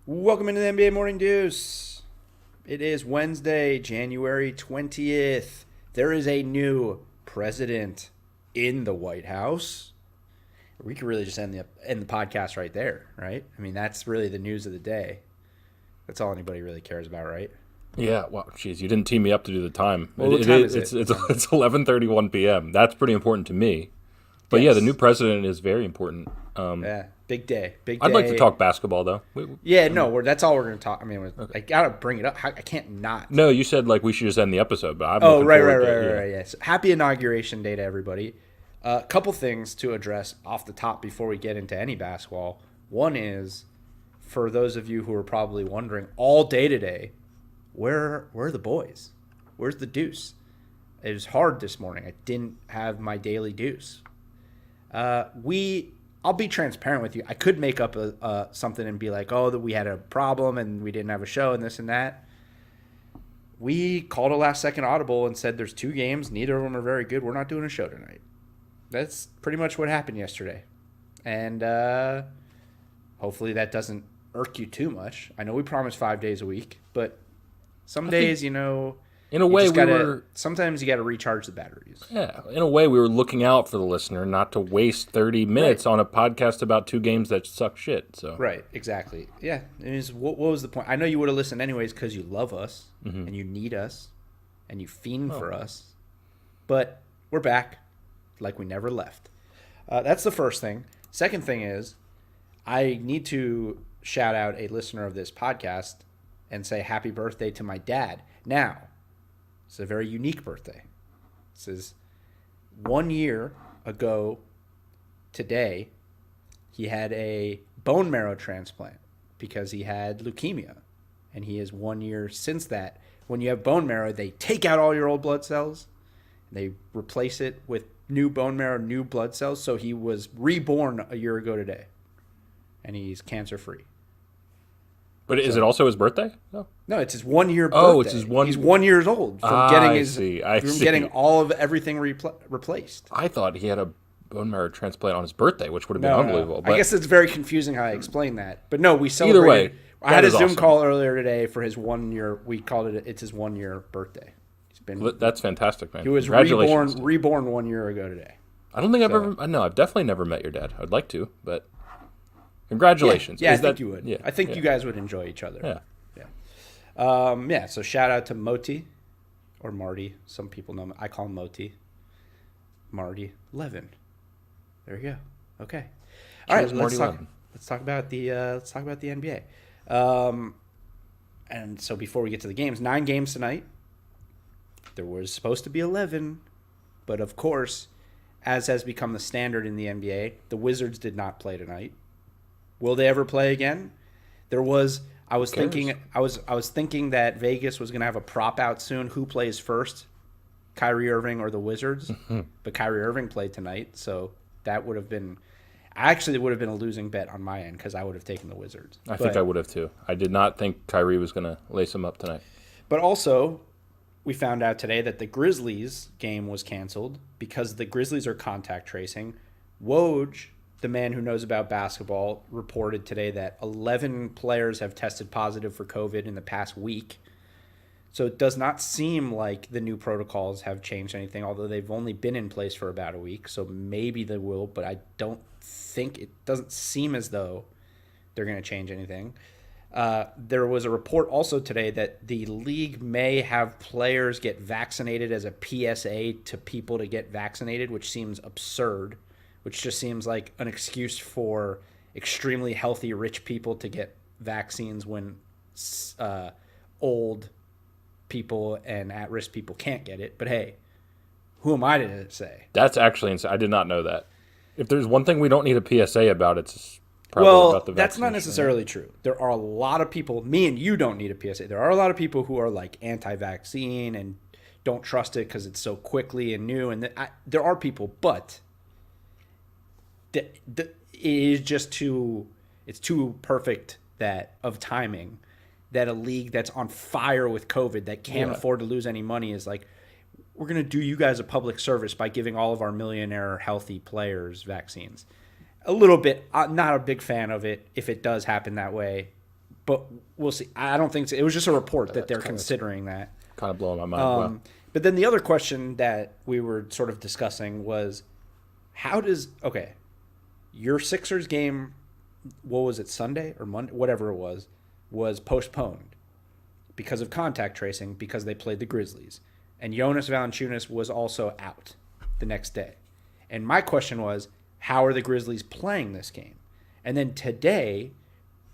Welcome into the NBA Morning Deuce. It is Wednesday, January 20th. There is a new president in the White House. We could really just end the podcast right there, right? I mean, that's really the news of the day. That's all anybody really cares about, right? Yeah, well, geez, you didn't tee me up to do the time. Well, what time is it? It's 11:31 p.m. That's pretty important to me. But yes. Yeah, the new president is very important. Yeah, big day. I'd like to talk basketball, though. That's all we're going to talk. I mean, okay. I got to bring it up. I can't not. No, you said we should just end the episode, but I'm right. Yes. Happy Inauguration Day to everybody. A couple things to address off the top before we get into any basketball. One is, for those of you who are probably wondering all day today, where are the boys? Where's the deuce? It was hard this morning. I didn't have my daily deuce. I'll be transparent with you. I could make up something and be like, that we had a problem and we didn't have a show and this and that. We called a last-second audible and said there's 2 games. Neither of them are very good. We're not doing a show tonight. That's pretty much what happened yesterday. And hopefully that doesn't irk you too much. I know we promised 5 days a week, but some days, in a way, sometimes you got to recharge the batteries. Yeah, in a way, we were looking out for the listener, not to waste 30 minutes on a podcast about 2 games that suck shit. So right, exactly. Yeah, what was the point? I know you would have listened anyways because you love us and you need us and you fiend for us. But we're back like we never left. That's the first thing. Second thing is, I need to shout out a listener of this podcast and say happy birthday to my dad. Now, it's a very unique birthday. This is 1 year ago today, he had a bone marrow transplant because he had leukemia. And he is 1 year since that. When you have bone marrow, they take out all your old blood cells. And they replace it with new bone marrow, new blood cells. So he was reborn a year ago today. And he's cancer-free. But is it also his birthday? No, it's his 1 year birthday. Oh, it's his 1 year. He's 1 year old from getting all of everything replaced. I thought he had a bone marrow transplant on his birthday, which would have been unbelievable. But I guess it's very confusing how I explain that. But no, we celebrated. Either way, I had a Zoom call earlier today for his 1 year. We called it's his 1 year birthday. That's fantastic, man. He was reborn 1 year ago today. I don't think I've definitely never met your dad. I'd like to, but congratulations. Yeah, I think you would. Yeah, I think you guys would enjoy each other. Yeah. So shout out to Moti or Marty. Some people know him. I call him Moti. Marty Levin. There you go. Okay. All right. Let's talk about the NBA. And so before we get to the games, 9 games tonight. There was supposed to be 11, but of course, as has become the standard in the NBA, the Wizards did not play tonight. Will they ever play again? I was thinking that Vegas was going to have a prop out soon. Who plays first? Kyrie Irving or the Wizards? But Kyrie Irving played tonight, so that would have been a losing bet on my end because I would have taken the Wizards. I think I would have too. I did not think Kyrie was going to lace him up tonight. But also, we found out today that the Grizzlies game was canceled because the Grizzlies are contact tracing. Woj, the man who knows about basketball, reported today that 11 players have tested positive for COVID in the past week. So it does not seem like the new protocols have changed anything, although they've only been in place for about a week. So maybe they will, but it doesn't seem as though they're going to change anything. There was a report also today that the league may have players get vaccinated as a PSA to people to get vaccinated, which seems absurd. Which just seems like an excuse for extremely healthy, rich people to get vaccines when old people and at-risk people can't get it. But hey, who am I to say? That's actually insane. I did not know that. If there's one thing we don't need a PSA about, it's probably about the vaccination. That's not necessarily true. There are a lot of people, me and you don't need a PSA. There are a lot of people who are like anti-vaccine and don't trust it because it's so quickly and new. And there are people, but it is just too perfect of timing that a league that's on fire with COVID that can't afford to lose any money is like, we're going to do you guys a public service by giving all of our millionaire healthy players vaccines. A little bit, not a big fan of it if it does happen that way. but we'll see. I don't think so. It was just a report that they're considering that. Kind of blowing my mind. But then the other question that we were sort of discussing was, your Sixers game, what was it, Sunday or Monday, whatever it was postponed because of contact tracing because they played the Grizzlies. And Jonas Valanciunas was also out the next day. And my question was, how are the Grizzlies playing this game? And then today,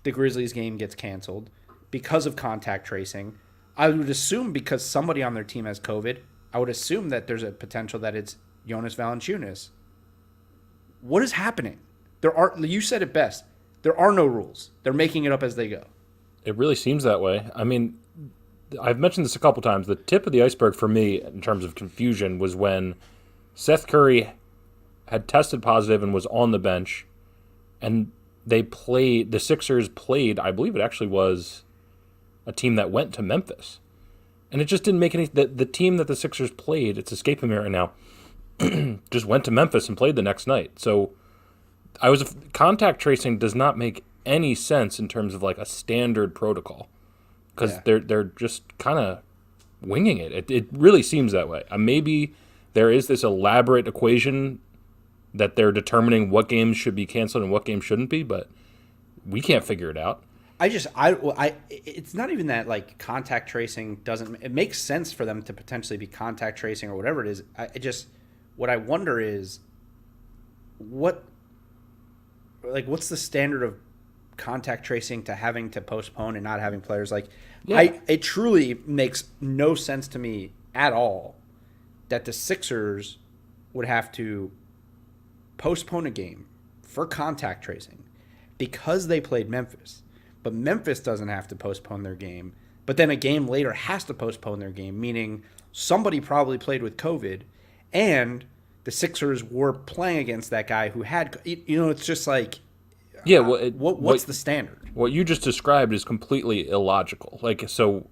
the Grizzlies game gets canceled because of contact tracing. I would assume because somebody on their team has COVID, I would assume that there's a potential that it's Jonas Valanciunas. What is happening? You said it best. There are no rules. They're making it up as they go. It really seems that way. I mean, I've mentioned this a couple times. The tip of the iceberg for me in terms of confusion was when Seth Curry had tested positive and was on the bench, and the Sixers played, I believe it actually was a team that went to Memphis. And it just didn't make any... The team that the Sixers played, it's escaping me right now, just went to Memphis and played the next night. So contact tracing does not make any sense in terms of like a standard protocol because they're just kind of winging it. It really seems that way. Maybe there is this elaborate equation that they're determining what games should be canceled and what games shouldn't be, but we can't figure it out. It's not even that like contact tracing it makes sense for them to potentially be contact tracing or whatever it is. What I wonder is what's the standard of contact tracing to having to postpone and not having players it truly makes no sense to me at all that the Sixers would have to postpone a game for contact tracing because they played Memphis. But Memphis doesn't have to postpone their game. But then a game later has to postpone their game, meaning somebody probably played with COVID, and the Sixers were playing against that guy who had, it's just like, what's the standard? What you just described is completely illogical. Like, so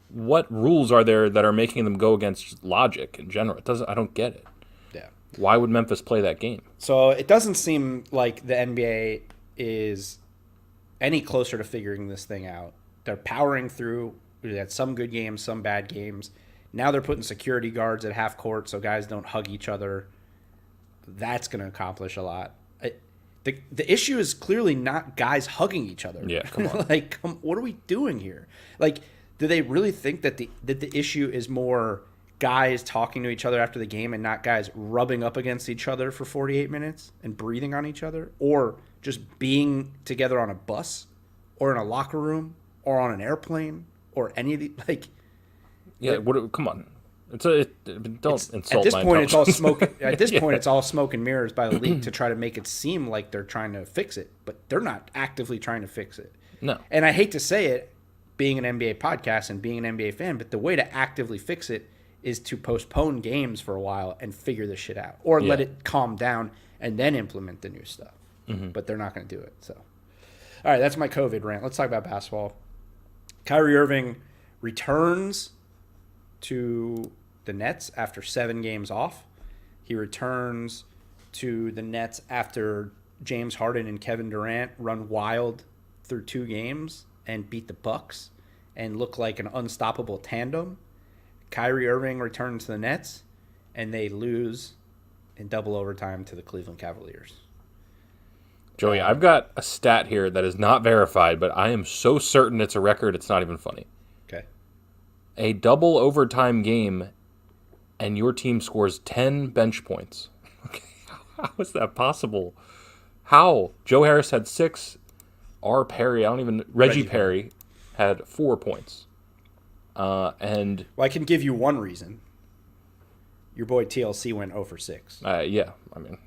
what rules are there that are making them go against logic in general? I don't get it. Yeah. Why would Memphis play that game? So it doesn't seem like the NBA is any closer to figuring this thing out. They're powering through. We had some good games, some bad games. Now they're putting security guards at half court so guys don't hug each other. That's going to accomplish a lot. The issue is clearly not guys hugging each other. Yeah, come on. What are we doing here? Like, do they really think that the issue is more guys talking to each other after the game and not guys rubbing up against each other for 48 minutes and breathing on each other, or just being together on a bus or in a locker room or on an airplane or any of the come on. Don't insult at this my point. It's all intelligence. smoke. At this point, it's all smoke and mirrors by the league to try to make it seem like they're trying to fix it, but they're not actively trying to fix it. No. And I hate to say it, being an NBA podcast and being an NBA fan, but the way to actively fix it is to postpone games for a while and figure this shit out, or let it calm down and then implement the new stuff. Mm-hmm. But they're not going to do it. So, all right, that's my COVID rant. Let's talk about basketball. Kyrie Irving returns to the Nets after 7 games off. He returns to the Nets after James Harden and Kevin Durant run wild through 2 games and beat the Bucks and look like an unstoppable tandem. Kyrie Irving returns to the Nets, and they lose in double overtime to the Cleveland Cavaliers. Joey, I've got a stat here that is not verified, but I am so certain it's a record, it's not even funny. Okay. A double overtime game, and your team scores 10 bench points. Okay, how is that possible? How? Joe Harris had 6. Reggie Perry had 4 points. And I can give you one reason. Your boy TLC went 0 for 6. Yeah, I mean,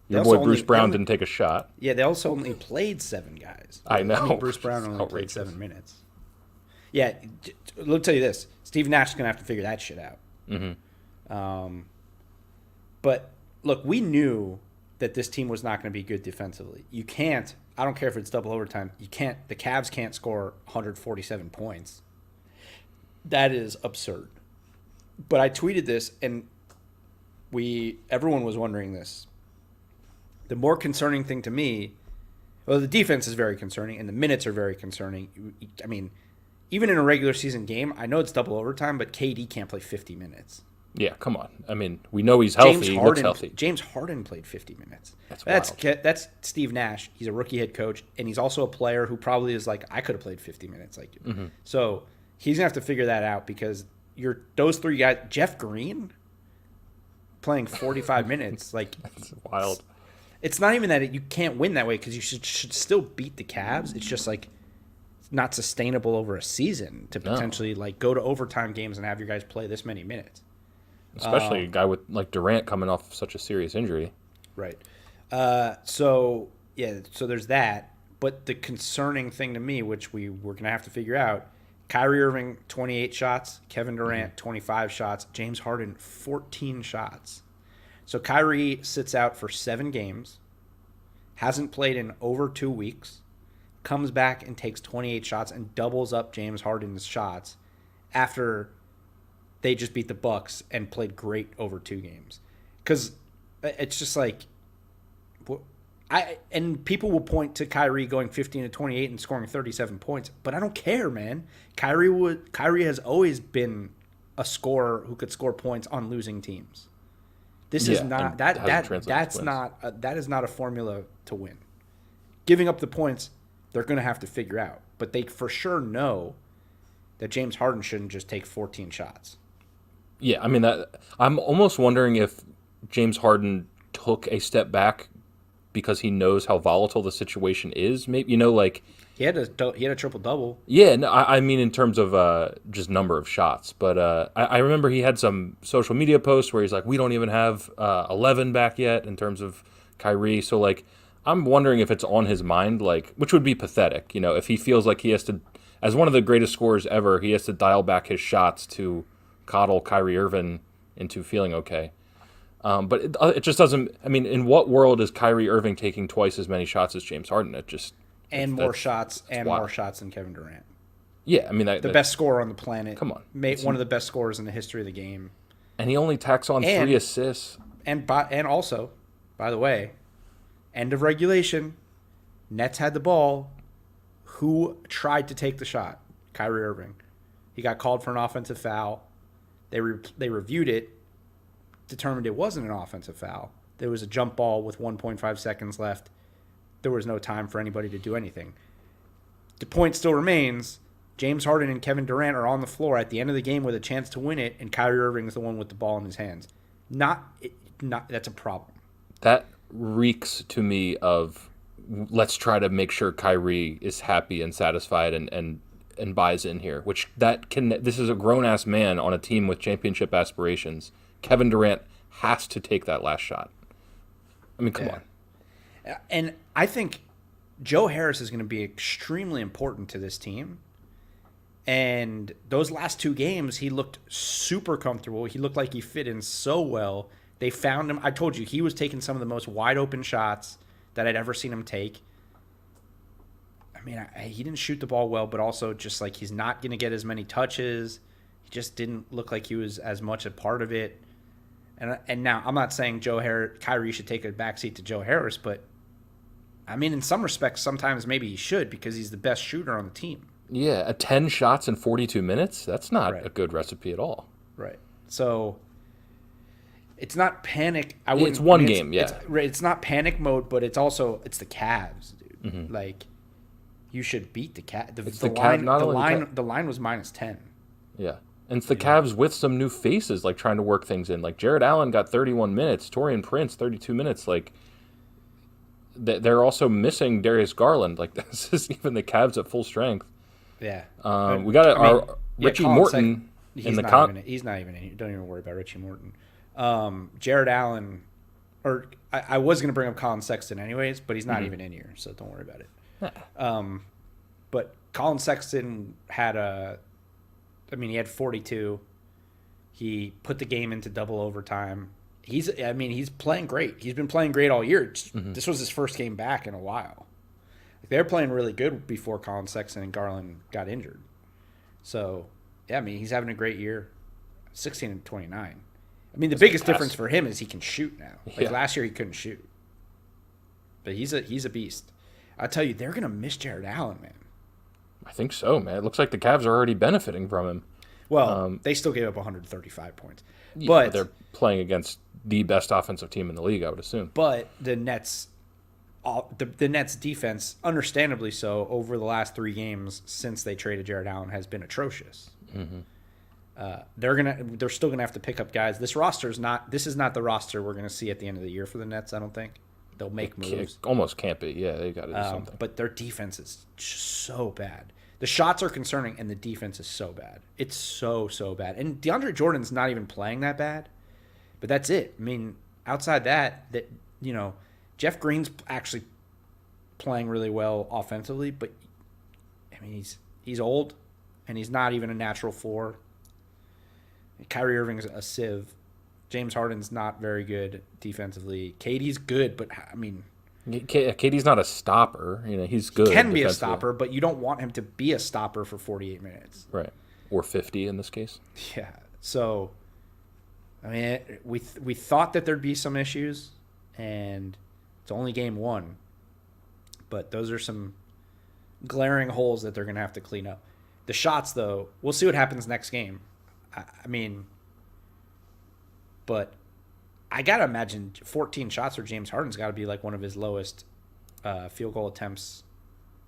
your boy Bruce Brown didn't take a shot. Yeah, they also only played 7 guys. I know. Bruce Brown only played 7 minutes. Yeah, let me tell you this. Steve Nash is going to have to figure that shit out. Mm-hmm. But, look, we knew that this team was not going to be good defensively. You can't, I don't care if it's double overtime, the Cavs can't score 147 points. That is absurd. But I tweeted this, and everyone was wondering this. The more concerning thing to me Well, the defense is very concerning, and the minutes are very concerning. I mean, even in a regular season game, I know it's double overtime, but KD can't play 50 minutes. Yeah, come on. I mean, we know he's healthy. He looks healthy. James Harden played 50 minutes. That's Steve Nash. He's a rookie head coach, and he's also a player who probably is like, I could have played 50 minutes like you. Mm-hmm. So he's going to have to figure that out because those three guys, Jeff Green, playing 45 minutes. Like, that's wild. It's not even that you can't win that way because you should still beat the Cavs. It's just like not sustainable over a season to potentially like go to overtime games and have your guys play this many minutes. Especially a guy with like Durant coming off such a serious injury. Right. So there's that. But the concerning thing to me, which we're going to have to figure out, Kyrie Irving, 28 shots. Kevin Durant, 25 shots. James Harden, 14 shots. So Kyrie sits out for 7 games, hasn't played in over 2 weeks, comes back and takes 28 shots and doubles up James Harden's shots after they just beat the Bucks and played great over 2 games. Because it's just like, and people will point to Kyrie going 15 to 28 and scoring 37 points, but I don't care, man. Kyrie has always been a scorer who could score points on losing teams. This is not that is not a formula to win. Giving up the points, they're going to have to figure out, but they for sure know that James Harden shouldn't just take 14 shots. Yeah, I mean I'm almost wondering if James Harden took a step back because he knows how volatile the situation is. Maybe like he had a triple double. Yeah, no, I mean in terms of just number of shots, but I remember he had some social media posts where he's like, we don't even have 11 back yet in terms of Kyrie. So like, I'm wondering if it's on his mind, like, which would be pathetic, if he feels like he has to, as one of the greatest scorers ever, he has to dial back his shots to coddle Kyrie Irving into feeling okay. But it just doesn't. I mean, in what world is Kyrie Irving taking twice as many shots as James Harden? More shots than Kevin Durant. Yeah, I mean the best scorer on the planet. Come on, one of the best scorers in the history of the game. And he only tacks on 3 assists. And also, by the way, end of regulation, Nets had the ball. Who tried to take the shot? Kyrie Irving. He got called for an offensive foul. They reviewed it, determined it wasn't an offensive foul. There was a jump ball with 1.5 seconds left. There was no time for anybody to do anything. The point still remains, James Harden and Kevin Durant are on the floor at the end of the game with a chance to win it, and Kyrie Irving is the one with the ball in his hands. That's a problem. That reeks to me of let's try to make sure Kyrie is happy and satisfied and buys in here, this is a grown-ass man on a team with championship aspirations. Kevin Durant has to take that last shot. I mean, come on. And I think Joe Harris is going to be extremely important to this team. And those last 2 games, he looked super comfortable. He looked like he fit in so well. They found him. I told you, he was taking some of the most wide-open shots that I'd ever seen him take. I mean, he didn't shoot the ball well, but also just like he's not going to get as many touches. He just didn't look like he was as much a part of it. And now I'm not saying Kyrie should take a backseat to Joe Harris, but I mean, in some respects, sometimes maybe he should because he's the best shooter on the team. Yeah, 10 shots in 42 minutes? That's not a good recipe at all. Right. So it's not panic. It's one game, yeah. It's not panic mode, but it's the Cavs, dude. Mm-hmm. Like, you should beat the Cavs. The line was -10. Yeah. And it's the Cavs with some new faces, like trying to work things in. Like Jared Allen got 31 minutes, Taurean Prince 32 minutes. Like they're also missing Darius Garland. Like this is even the Cavs at full strength. Yeah, we got Richie Morton in the he's not even in here. Don't even worry about Richie Morton. Jared Allen, or I was going to bring up Colin Sexton anyways, but he's not even in here, so don't worry about it. But Colin Sexton he had 42. He put the game into double overtime. He's playing great. He's been playing great all year. This was his first game back in a while. They were playing really good before Colin Sexton and Garland got injured. So, yeah, I mean, he's having a great year. 16 and 29. I mean, the biggest difference for him is he can shoot now. Last year he couldn't shoot. But he's a beast. I tell you, they're gonna miss Jared Allen, man. I think so, man. It looks like the Cavs are already benefiting from him. Well, they still gave up 135 points, Yeah, but they're playing against the best offensive team in the league, I would assume. But the Nets, the Nets defense, understandably so, over the last 3 games since they traded Jared Allen, has been atrocious. They're still gonna have to pick up guys. This is not the roster we're gonna see at the end of the year for the Nets. I don't think they'll make moves. It almost can't be. Yeah, they got to do something. But their defense is just so bad. The shots are concerning, and the defense is so bad. It's so bad. And DeAndre Jordan's not even playing that bad, but that's it. I mean, outside that Jeff Green's actually playing really well offensively, but I mean he's old, and he's not even a natural 4. Kyrie Irving's a sieve. James Harden's not very good defensively. KD's good, but I mean, KD's not a stopper. He's good. He can be a stopper, but you don't want him to be a stopper for 48 minutes. Right. Or 50 in this case. Yeah. So, I mean, we thought that there'd be some issues, and it's only game 1. But those are some glaring holes that they're going to have to clean up. The shots, though, we'll see what happens next game. I mean, but I got to imagine 14 shots for James Harden's got to be like one of his lowest field goal attempts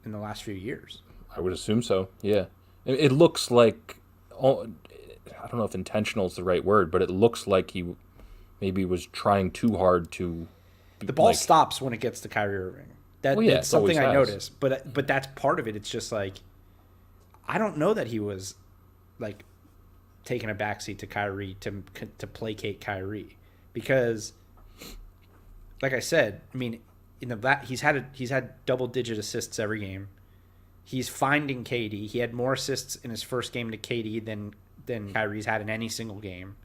in the last few years. I would assume so, yeah. It looks like, I don't know if intentional is the right word, but it looks like he maybe was trying too hard to. The ball stops when it gets to Kyrie Irving. That's something I noticed. But that's part of it. It's just like, I don't know that he was like taking a backseat to Kyrie to placate Kyrie, because, like I said, I mean, he's had double-digit assists every game. He's finding KD. He had more assists in his first game to KD than Kyrie's had in any single game,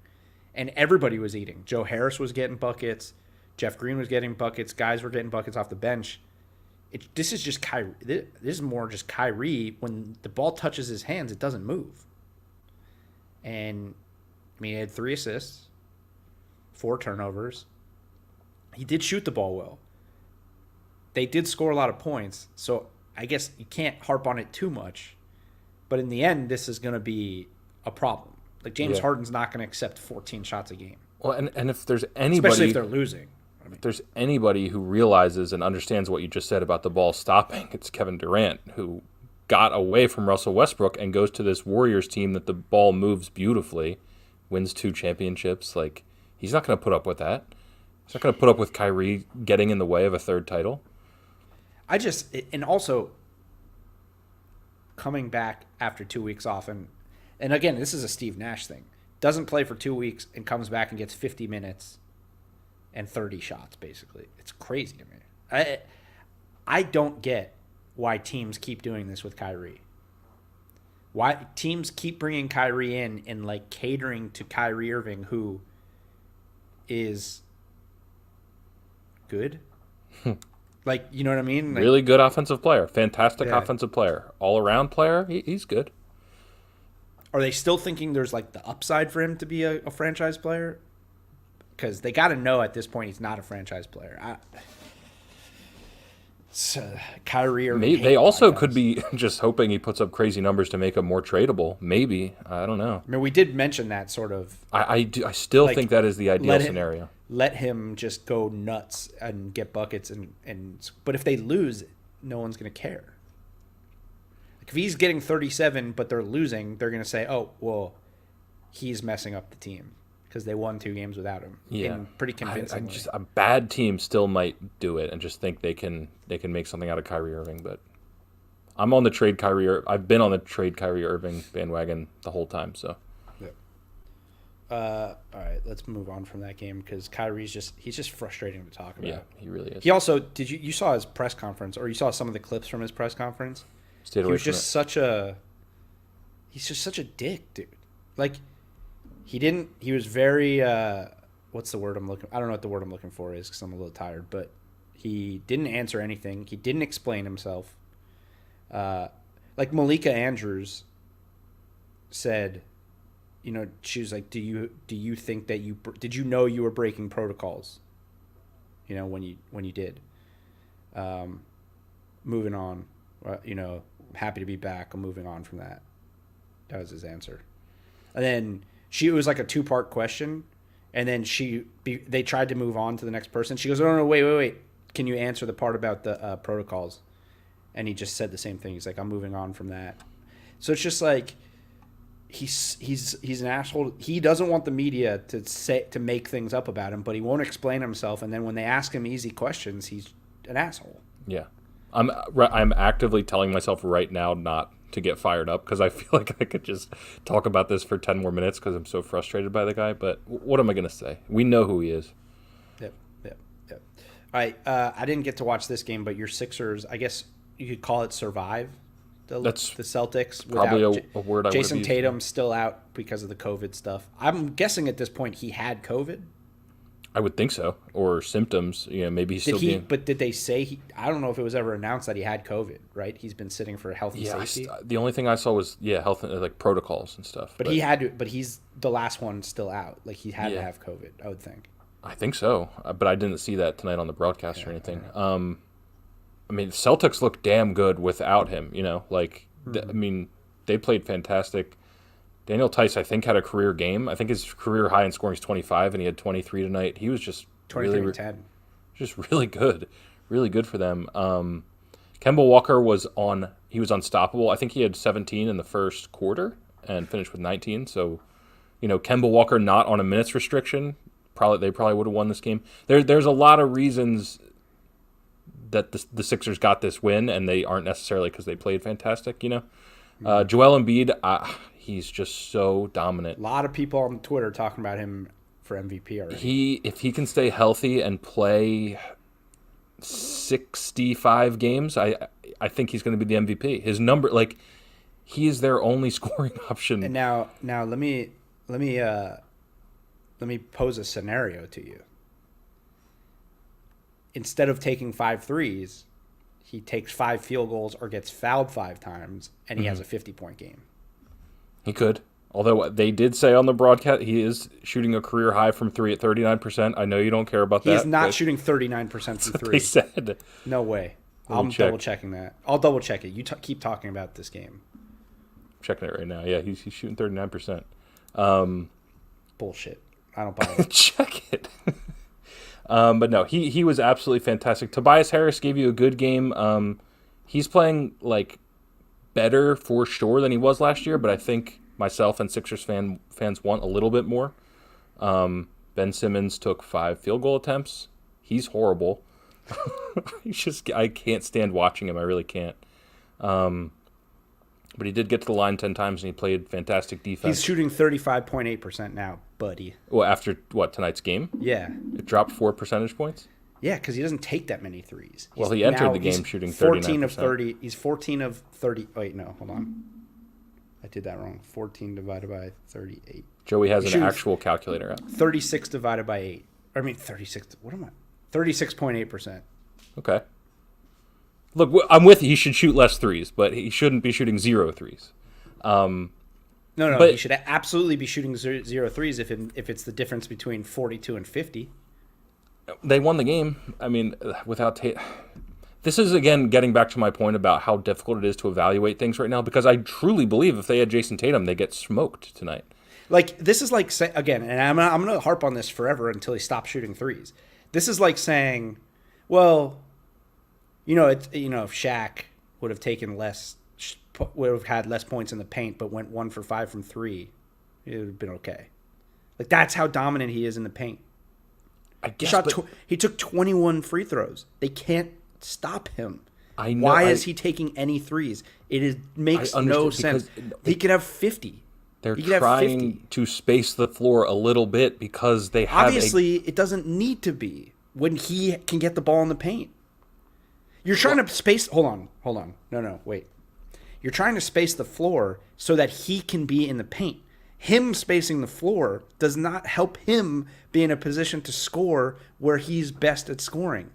and everybody was eating. Joe Harris was getting buckets. Jeff Green was getting buckets. Guys were getting buckets off the bench. This is just Kyrie. This is more just Kyrie. When the ball touches his hands, it doesn't move. And, I mean, he had 3 assists, 4 turnovers. He did shoot the ball well. They did score a lot of points, so I guess you can't harp on it too much. But in the end, this is going to be a problem. Like, James Harden's not going to accept 14 shots a game. Well, and if there's anybody... Especially if they're losing. I mean, if there's anybody who realizes and understands what you just said about the ball stopping, it's Kevin Durant, who got away from Russell Westbrook and goes to this Warriors team that the ball moves beautifully, wins 2 championships. Like, he's not going to put up with that. He's not going to put up with Kyrie getting in the way of a 3rd title. And also coming back after 2 weeks off, and again, this is a Steve Nash thing. Doesn't play for 2 weeks and comes back and gets 50 minutes and 30 shots, basically. It's crazy to me. I don't get why teams keep doing this with Kyrie. Why teams keep bringing Kyrie in and like catering to Kyrie Irving, who is good. Like, you know what I mean? Like, really good offensive player. Fantastic offensive player. All-around player. He's good. Are they still thinking there's like the upside for him to be a franchise player? Because they got to know at this point he's not a franchise player. Kyrie Irving. They also could be just hoping he puts up crazy numbers to make him more tradable. Maybe. I don't know. I mean, we did mention that sort of. I still think that is the ideal scenario. Let him just go nuts and get buckets. But if they lose, no one's going to care. Like, if he's getting 37 but they're losing, they're going to say, oh, well, he's messing up the team because they won 2 games without him. Yeah, pretty convincingly. A bad team still might do it and just think they can make something out of Kyrie Irving. But I'm on the trade I've been on the trade Kyrie Irving bandwagon the whole time. So, all right, let's move on from that game because Kyrie's he's just frustrating to talk about. Yeah, he really is. He also you saw his press conference, or you saw some of the clips from his press conference. He's just such a dick, dude. Like, he was very, what's the word I don't know what the word I'm looking for is because I'm a little tired, but he didn't answer anything. He didn't explain himself. Like Malika Andrews said, she was like, do you think that did you know you were breaking protocols? When you did. moving on. Happy to be back. I'm moving on from that. That was his answer. And then it was like a 2-part question. And then they tried to move on to the next person. She goes, "Oh, no, wait. Can you answer the part about the protocols?" And he just said the same thing. He's like, "I'm moving on from that." So it's just like he's an asshole. He doesn't want the media to make things up about him, but he won't explain himself. And then when they ask him easy questions, he's an asshole. Yeah, I'm actively telling myself right now not to get fired up because I feel like I could just talk about this for 10 more minutes because I'm so frustrated by the guy. But what am I going to say? We know who he is. Yep. All right. I didn't get to watch this game, but your Sixers, I guess you could call it survive the Celtics. Probably a word I would have Jason used. Tatum's still out because of the COVID stuff. I'm guessing at this point he had COVID. I would think so, or symptoms. Maybe he's But did they say I don't know if it was ever announced that he had COVID. Right? He's been sitting for health and safety. The only thing I saw was health and like protocols and stuff. But he had to. But he's the last one still out. Like he had to have COVID. I would think. I think so, but I didn't see that tonight on the broadcast or anything. I mean, the Celtics look damn good without him. They played fantastic. Daniel Tice, I think, had a career game. I think his career high in scoring is 25, and he had 23 tonight. He was just 23 and 10. Just really good for them. Kemba Walker was unstoppable. I think he had 17 in the first quarter and finished with 19. So, Kemba Walker not on a minutes restriction. They probably would have won this game. There's a lot of reasons that the Sixers got this win, and they aren't necessarily because they played fantastic. Joel Embiid, he's just so dominant. A lot of people on Twitter talking about him for MVP already. If he can stay healthy and play 65 games, I think he's going to be the MVP. His number, he is their only scoring option. And now let me pose a scenario to you. Instead of taking 5 threes, he takes 5 field goals or gets fouled 5 times, and he has a 50-point game. He could. Although they did say on the broadcast he is shooting a career high from 3 at 39%. I know you don't care about that. He is not shooting 39% from 3. They said. No way. I'm double-checking that. I'll double-check it. You keep talking about this game. I'm checking it right now. Yeah, he's shooting 39%. Bullshit. I don't buy it. Check it. But no, he was absolutely fantastic. Tobias Harris gave you a good game. He's playing better for sure than he was last year, but I think myself and Sixers fans want a little bit more. Ben Simmons took 5 field goal attempts. He's horrible. I can't stand watching him. I really can't. But he did get to the line 10 times, and he played fantastic defense. He's shooting 35.8% now, buddy. Well, after tonight's game? Yeah. It dropped 4 percentage points? Yeah, because he doesn't take that many threes. He entered the game shooting 14 of 30. He's 14 of 30. Wait, no, hold on. I did that wrong. 14 divided by 38. Joey has an actual calculator out. 36 divided by 8. 36. What am I? 36.8%. Okay. Look, I'm with you. He should shoot less threes, but he shouldn't be shooting 0 threes. No, but he should absolutely be shooting 0 threes if it's the difference between 42 and 50. They won the game. I mean, without this is, again, getting back to my point about how difficult it is to evaluate things right now, because I truly believe if they had Jason Tatum, they get smoked tonight. This is again, and I'm going to harp on this forever until he stops shooting threes. This is like saying, well, if Shaq would have taken would have had less points in the paint, but went 1 for 5 from 3, it would have been okay. That's how dominant he is in the paint. I guess, he took 21 free throws. They can't stop him. I know. Why is he taking any threes? Makes no sense. He could have 50. They're trying to space the floor a little bit because they have. Obviously, it doesn't need to be when he can get the ball in the paint. You're trying to space. Hold on. No, wait. You're trying to space the floor so that he can be in the paint. Him spacing the floor does not help him be in a position to score where he's best at scoring.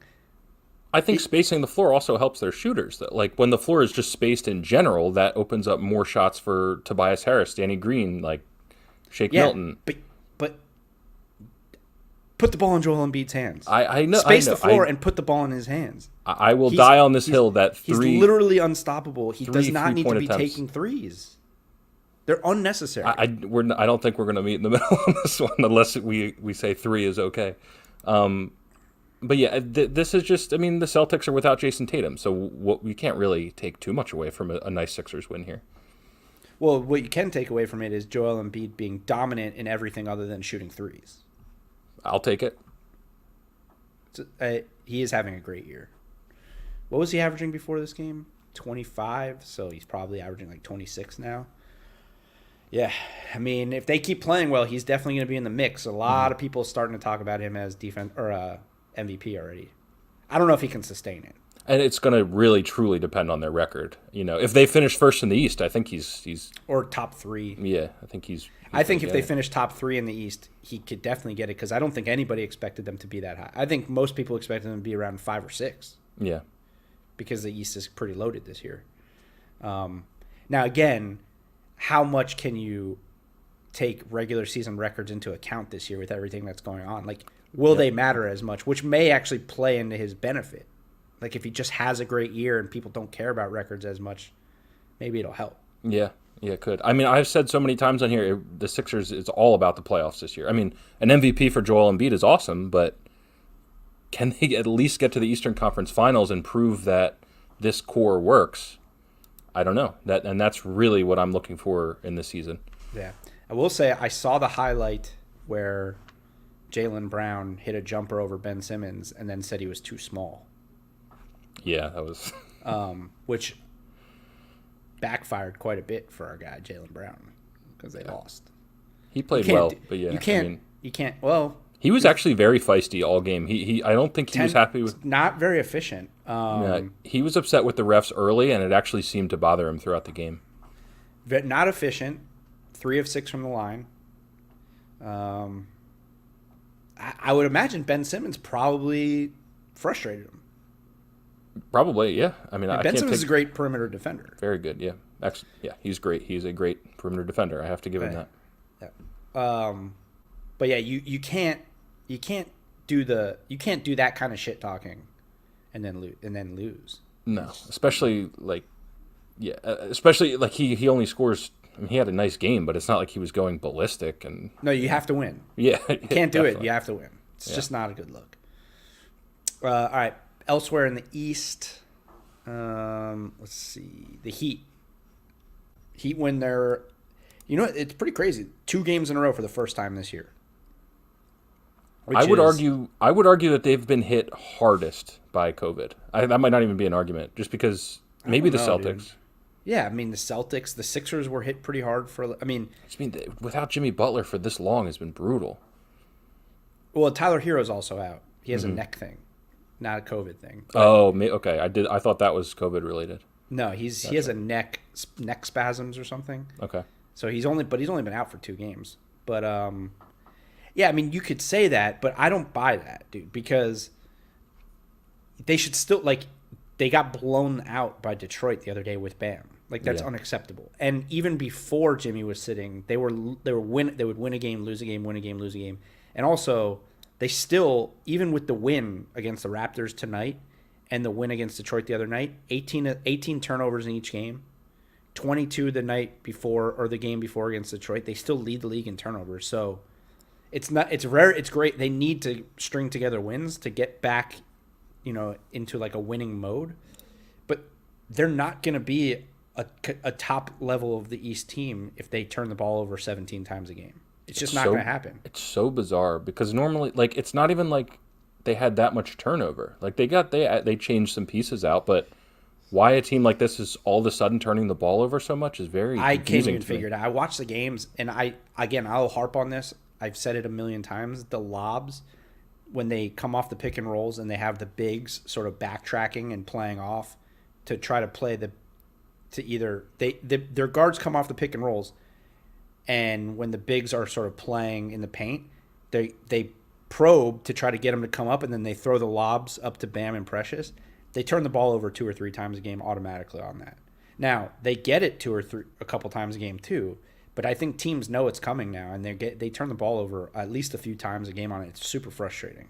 I think spacing the floor also helps their shooters. When the floor is just spaced in general, that opens up more shots for Tobias Harris, Danny Green, Shake Milton. But Put the ball in Joel Embiid's hands. I know. Space the floor and put the ball in his hands. I will die on this hill that he's literally unstoppable. He does not need to be taking threes. They're unnecessary. I don't think we're going to meet in the middle on this one unless we say 3 is okay. But yeah, this is just. I mean, the Celtics are without Jason Tatum, so we can't really take too much away from a nice Sixers win here. Well, what you can take away from it is Joel Embiid being dominant in everything other than shooting threes. I'll take it. He is having a great year. What was he averaging before this game? 25, so he's probably averaging like 26 now. Yeah, I mean, if they keep playing well, he's definitely going to be in the mix. A lot of people starting to talk about him as defense or MVP already. I don't know if he can sustain it. And it's going to really, truly depend on their record. You know, if they finish first in the East, I think he's or top 3. Yeah, I think I think if they finish top 3 in the East, he could definitely get it because I don't think anybody expected them to be that high. I think most people expected them to be around 5 or 6. Yeah, because the East is pretty loaded this year. Now, again, how much can you take regular season records into account this year with everything that's going on? Like, will they matter as much, which may actually play into his benefit? Like, if he just has a great year and people don't care about records as much, maybe it'll help. Yeah, it could. I mean, I've said so many times on here, the Sixers, it's all about the playoffs this year. I mean, an MVP for Joel Embiid is awesome, but can they at least get to the Eastern Conference Finals and prove that this core works? I don't know. And that's really what I'm looking for in this season. Yeah. I will say I saw the highlight where Jaylen Brown hit a jumper over Ben Simmons and then said he was too small. Yeah, that was... which backfired quite a bit for our guy, Jaylen Brown, because they lost. He played well, but yeah. You can't, well... He was actually very feisty all game. I don't think he was happy with... Not very efficient. He was upset with the refs early, and it actually seemed to bother him throughout the game. Not efficient. 3 of 6 from the line. I would imagine Ben Simmons probably frustrated him. Probably, yeah. I mean, Ben Simmons is a great perimeter defender. Very good, yeah. Actually, yeah, he's great. He's a great perimeter defender. I have to give him that. Yeah. But yeah, you can't do that kind of shit talking, and then lose. No, especially like he only scores. I mean, he had a nice game, but it's not like he was going ballistic. And no, you have to win. Yeah, you can't do it. You have to win. It's just not a good look. All right, elsewhere in the East, let's see, the Heat. Heat win their. You know, it's pretty crazy. 2 games in a row for the first time this year. I would argue that they've been hit hardest by COVID. That might not even be an argument, just because maybe the Celtics. Dude. Yeah, I mean the Celtics, the Sixers were hit pretty hard without Jimmy Butler for this long has been brutal. Well, Tyler Hero's also out. He has a neck thing, not a COVID thing. Okay. I thought that was COVID related. No, he has a neck spasms or something. Okay. So he's only been out for 2 games. But yeah, I mean, you could say that, but I don't buy that, dude, because they should still, like, they got blown out by Detroit the other day with Bam. Like, that's unacceptable. And even before Jimmy was sitting, they would win a game, lose a game, win a game, lose a game. And also, they still, even with the win against the Raptors tonight and the win against Detroit the other night, 18 turnovers in each game, 22 the night before or the game before against Detroit, they still lead the league in turnovers. So it's rare. It's great. They need to string together wins to get back, into like a winning mode. But they're not going to be a top level of the East team if they turn the ball over 17 times a game. It's just not going to happen. It's so bizarre because normally, like, it's not even like they had that much turnover. Like they changed some pieces out, but why a team like this is all of a sudden turning the ball over so much is very confusing. I can't even figure it out. I watch the games, and I'll harp on this. I've said it a million times. The lobs, when they come off the pick and rolls and they have the bigs sort of backtracking and playing off to try to play their guards come off the pick and rolls, and when the bigs are sort of playing in the paint, they probe to try to get them to come up, and then they throw the lobs up to Bam and Precious. They turn the ball over 2 or 3 times a game automatically on that. Now, they get it a couple times a game too, But I think teams know it's coming now, and they turn the ball over at least a few times a game on it. It's super frustrating.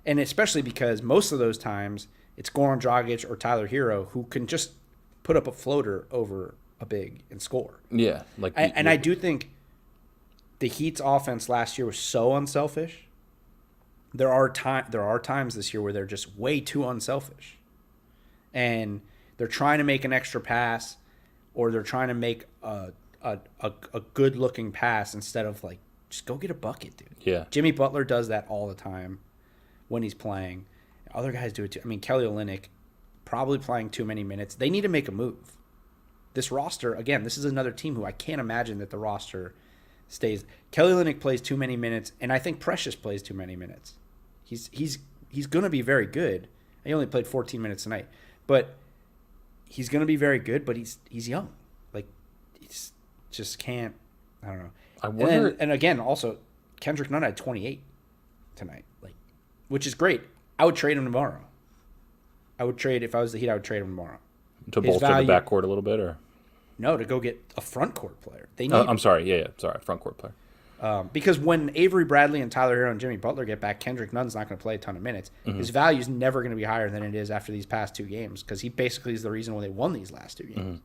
And especially because most of those times it's Goran Dragic or Tyler Hero who can just put up a floater over a big and score. Yeah. I do think the Heat's offense last year was so unselfish. There are times this year where they're just way too unselfish. And they're trying to make an extra pass, or they're trying to make a good looking pass instead of like, just go get a bucket, dude. Yeah. Jimmy Butler does that all the time when he's playing. Other guys do it too. I mean, Kelly Olynyk probably playing too many minutes. They need to make a move. This roster, again, this is another team who I can't imagine that the roster stays. Kelly Olynyk plays too many minutes, and I think Precious plays too many minutes. He's going to be very good. He only played 14 minutes tonight, but he's going to be very good. But he's young, like he's just can't. I don't know. I wonder. And again, also Kendrick Nunn had 28 tonight, like, which is great. I would trade him tomorrow. If I was the Heat, I would trade him tomorrow. To bolster the backcourt a little bit, or no, to go get a front court player. They need. I'm sorry. Yeah. Sorry, front court player. Because when Avery Bradley and Tyler Hero and Jimmy Butler get back, Kendrick Nunn's not going to play a ton of minutes. Mm-hmm. His value is never going to be higher than it is after these past two games, because he basically is the reason why they won these last two games.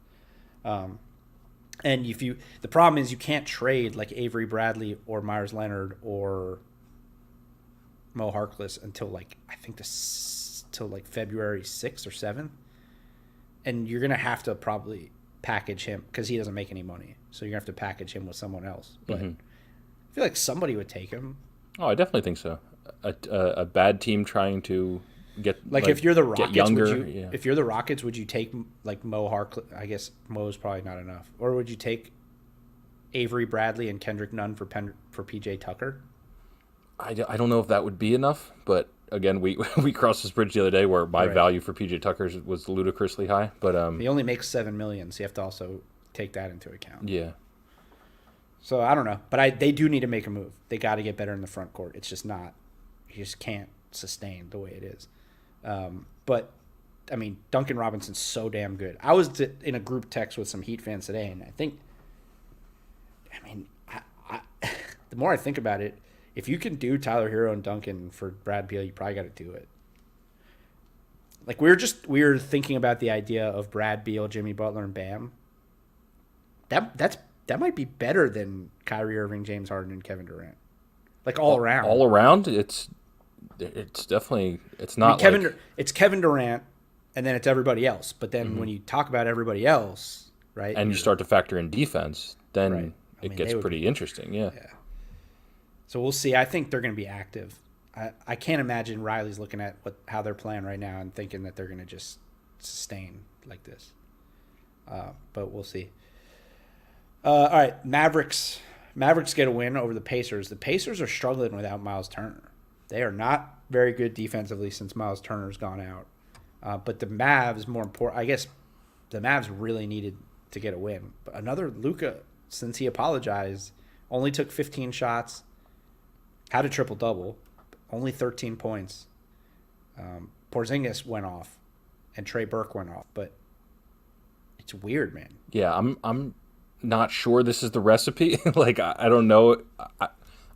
Mm-hmm. And the problem is you can't trade like Avery Bradley or Myers Leonard or Mo Harkless until till February 6th or 7th, and you're going to have to probably package him because he doesn't make any money. So you're going to have to package him with someone else. But I feel like somebody would take him. Oh, I definitely think so. A bad team trying to get if you're the Rockets, younger, if you're the Rockets, would you take like Mo Harkless? I guess Mo's probably not enough. Or would you take Avery Bradley and Kendrick Nunn for PJ Tucker? I don't know if that would be enough, but again, we crossed this bridge the other day where my value for PJ Tucker was ludicrously high. But he only makes $7 million, so you have to also take that into account. Yeah. So I don't know, but they do need to make a move. They got to get better in the front court. It's just not. You just can't sustain the way it is. But I mean, Duncan Robinson's so damn good. I was in a group text with some Heat fans today, and the more I think about it, if you can do Tyler Hero and Duncan for Brad Beal, you probably got to do it. Like we were thinking about the idea of Brad Beal, Jimmy Butler, and Bam. That might be better than Kyrie Irving, James Harden, and Kevin Durant. Like all around. All around, it's definitely not. It's Kevin Durant, and then it's everybody else. But then when you talk about everybody else, right, and you start to factor in defense, then it gets pretty interesting. Yeah. So we'll see. I think they're going to be active. I can't imagine Riley's looking at how they're playing right now and thinking that they're going to just sustain like this. But we'll see. All right, Mavericks get a win over the Pacers. The Pacers are struggling without Miles Turner. They are not very good defensively since Miles Turner's gone out. But the Mavs, more important, I guess the Mavs really needed to get a win. But another Luka, since he apologized, only took 15 shots, had a triple-double, only 13 points. Porzingis went off, and Trey Burke went off. But it's weird, man. Yeah, I'm not sure this is the recipe. I don't know.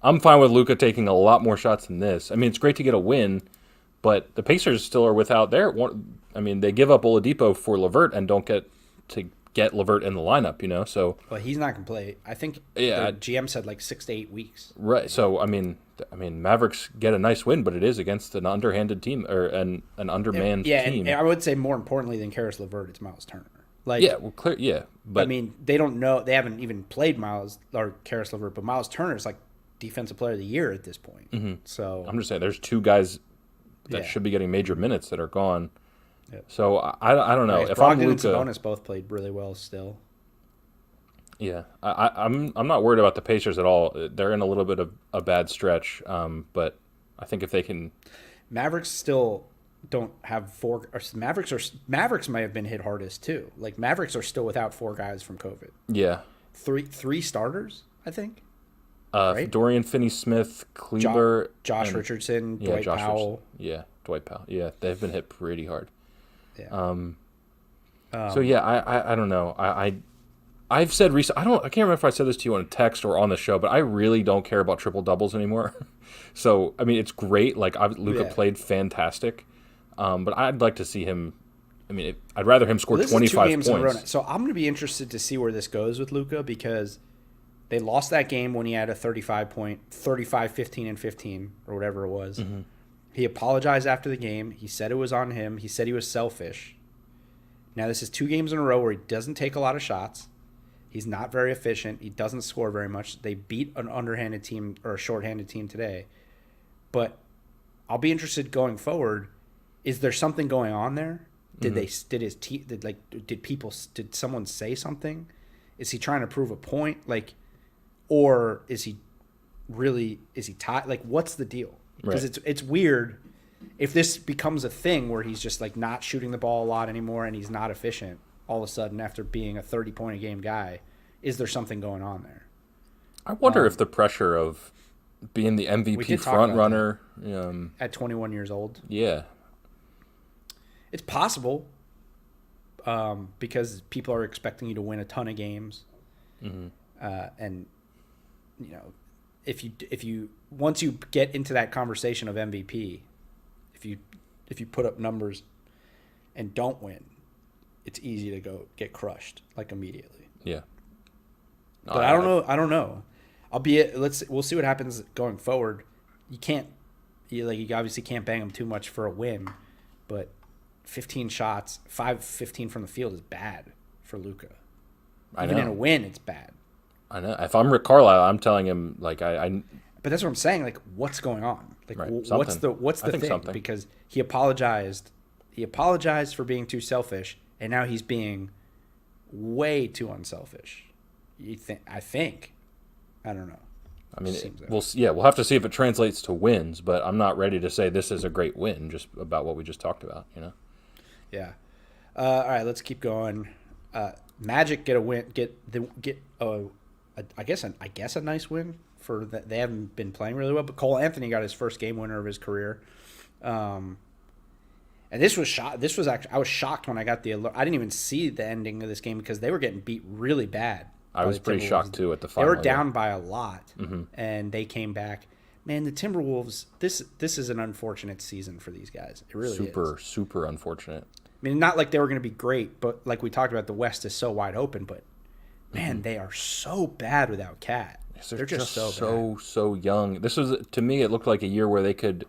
I'm fine with Luka taking a lot more shots than this. I mean, it's great to get a win, but the Pacers still are without their one. I mean, they give up Oladipo for LeVert and don't get LeVert in the lineup, so. Well, he's not going to play. I think the GM said 6 to 8 weeks. Right. So, I mean, Mavericks get a nice win, but it is against an underhanded team or an undermanned team. And I would say more importantly than Karis LeVert, it's Miles Turner. But I mean, they don't know. They haven't even played Miles or Karis LeVert, but Miles Turner is Defensive Player of the Year at this point. Mm-hmm. So I'm just saying, there's two guys that should be getting major minutes that are gone. Yep. So I don't know. If Brogdon I'm Luka, and Sabonis both played really well still. Yeah, I'm not worried about the Pacers at all. They're in a little bit of a bad stretch, but I think if they can, Mavericks still don't have four. Or Mavericks might have been hit hardest too. Mavericks are still without 4 guys from COVID. Yeah, three starters, I think. Right? Dorian Finney-Smith, Kleber, Josh Richardson, Dwight Powell. Yeah, Dwight Powell. Yeah, they've been hit pretty hard. Yeah. So yeah, I don't know. I've said recently, I can't remember if I said this to you on a text or on the show, but I really don't care about triple doubles anymore. So, I mean, it's great. Like, Luka played fantastic, but I'd like to see him. I mean, I'd rather him score 25 points. In a row now. So I'm going to be interested to see where this goes with Luka, because they lost that game when he had a 35, 15, and 15, or whatever it was. Mm-hmm. He apologized after the game. He said it was on him. He said he was selfish. Now, this is 2 games in a row where he doesn't take a lot of shots. He's not very efficient. He doesn't score very much. They beat an underhanded team or a shorthanded team today. But I'll be interested going forward. Is there something going on there? Did did someone say something? Is he trying to prove a point? Or is he tied? Like, what's the deal? Because it's weird if this becomes a thing where he's just like not shooting the ball a lot anymore and he's not efficient. All of a sudden, after being a 30-point-a-game guy, is there something going on there? I wonder if the pressure of being the MVP front runner at 21 years old. Yeah, it's possible because people are expecting you to win a ton of games, and if you once you get into that conversation of MVP, if you put up numbers and don't win, it's easy to go get crushed immediately. Yeah. But I don't know. We'll see what happens going forward. You obviously can't bang them too much for a win, but 15 shots, 5-15 from the field is bad for Luka. Even in a win, it's bad. I know. If I'm Rick Carlisle, I'm telling him But that's what I'm saying. What's going on? What's the thing? Something. Because he apologized. He apologized for being too selfish. And now he's being way too unselfish. I think. I don't know. I mean, we'll have to see if it translates to wins, but I'm not ready to say this is a great win just about what we just talked about, Yeah. All right, let's keep going. Magic get a win. I guess a nice win for that. They haven't been playing really well, but Cole Anthony got his first game winner of his career. And this was I was shocked when I got the alert. I didn't even see the ending of this game because they were getting beat really bad. I was pretty shocked too at the final. They were down by a lot, and they came back. Man, the Timberwolves. This is an unfortunate season for these guys. It really is. Super unfortunate. I mean, not like they were going to be great, but like we talked about, the West is so wide open. But man, they are so bad without Cat. Yes, they're just so young. This was, to me, it looked like a year where they could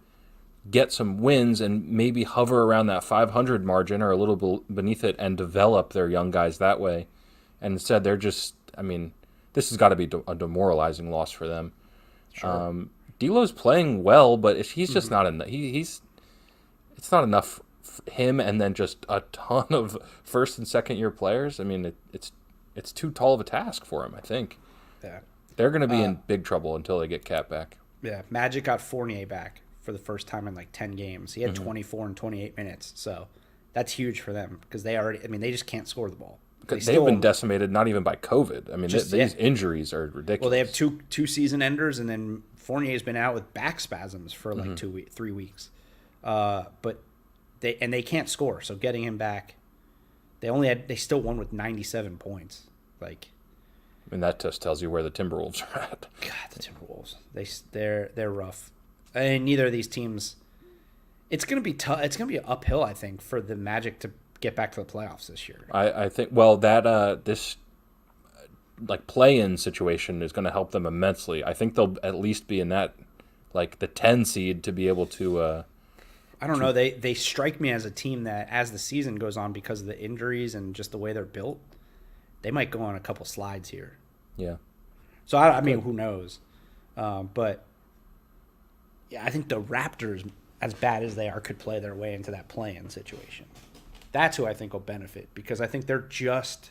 get some wins and maybe hover around that 500 margin or a little beneath it and develop their young guys that way. And instead, they're just, this has got to be a demoralizing loss for them. Sure. D'Lo's playing well, but he's just not enough. It's not enough for him and then just a ton of first and second year players. It's too tall of a task for him, I think. Yeah. They're going to be in big trouble until they get Cat back. Yeah, Magic got Fournier back for the first time in 10 games. He had 24 and 28 minutes, so that's huge for them because they just can't score the ball. They've been decimated not even by COVID. These injuries are ridiculous. Well, they have two season enders, and then Fournier's been out with back spasms for 3 weeks. But they can't score, so getting him back, they still won with 97 points. That just tells you where the Timberwolves are at. God, the Timberwolves. They're rough. And neither of these teams. It's going to be tough. It's going to be uphill, I think, for the Magic to get back to the playoffs this year. I think. Well, that this play-in situation is going to help them immensely. I think they'll at least be in that the 10 seed to be able to. I don't know. They strike me as a team that, as the season goes on, because of the injuries and just the way they're built, they might go on a couple slides here. Yeah. So I mean, who knows? But. Yeah, I think the Raptors, as bad as they are, could play their way into that play-in situation. That's who I think will benefit because I think they're just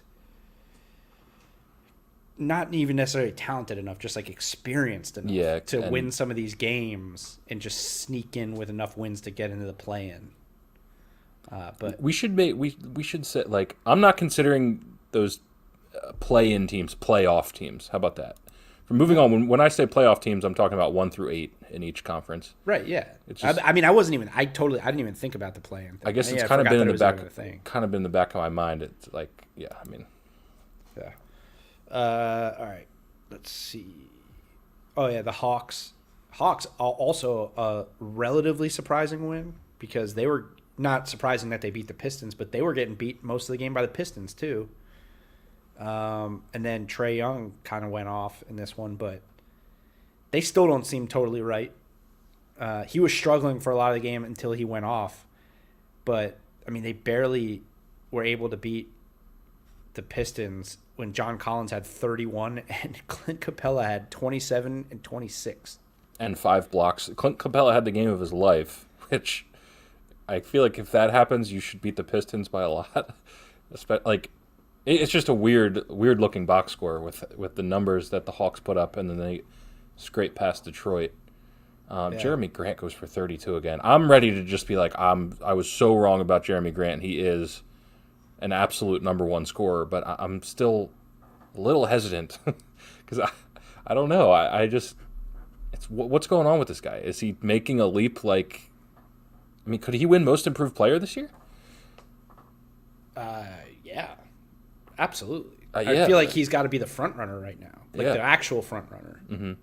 not even necessarily talented enough, just experienced enough to win some of these games and just sneak in with enough wins to get into the play-in. But we should say I'm not considering those play-in teams playoff teams. How about that? Moving on, when I say playoff teams, I'm talking about 1 through 8 in each conference. Right. Yeah. I didn't even think about the play-in thing. I guess it's kind of been in the back of my mind. It's Yeah. All right. Let's see. Oh, yeah, the Hawks. Hawks are also a relatively surprising win because they were not surprising that they beat the Pistons, but they were getting beat most of the game by the Pistons too. And then Trae Young kind of went off in this one, but they still don't seem totally right. He was struggling for a lot of the game until he went off. But, I mean, they barely were able to beat the Pistons when John Collins had 31 and Clint Capella had 27 and 26. And 5 blocks. Clint Capella had the game of his life, which I feel like if that happens, you should beat the Pistons by a lot. Like, it's just a weird looking box score with the numbers that the Hawks put up, and then they scrape past Detroit. Jeremy Grant goes for 32 again. I'm ready to just be like, I was so wrong about Jeremy Grant. He is an absolute number one scorer, but I'm still a little hesitant because I don't know. I just what's going on with this guy? Is he making a leap? Like, I mean, could he win Most Improved Player this year? Yeah, absolutely. Yeah. I feel like he's got to be the front runner right now, like the actual front runner. Mm-hmm.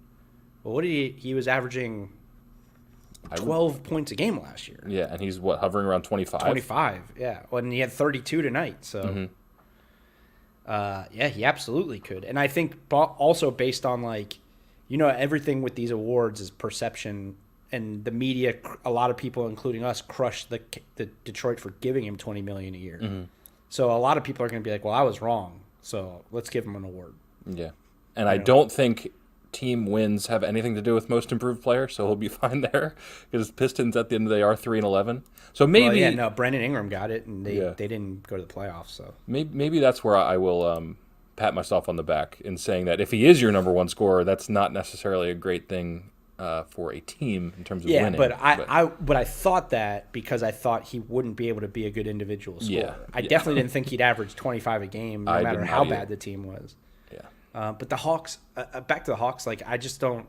Well, what did he was averaging 12 points a game last year. Yeah, and he's hovering around 25. 25, yeah. Well, and he had 32 tonight, so yeah, he absolutely could. And I think also based on everything with these awards is perception, and the media, a lot of people, including us, crush the Detroit for giving him $20 million a year. Mm-hmm. So a lot of people are going to be like, "Well, I was wrong, so let's give him an award." Yeah, and I don't think team wins have anything to do with Most Improved Player, so he'll be fine there because Pistons at the end of the day are 3-11. So maybe Brandon Ingram got it, and they didn't go to the playoffs. So maybe that's where I will pat myself on the back in saying that if he is your number one scorer, that's not necessarily a great thing for a team in terms of winning. But I thought that because I thought he wouldn't be able to be a good individual scorer. I definitely didn't think he'd average 25 a game, no matter how bad the team was. Yeah. But the Hawks, back to the Hawks, I just don't.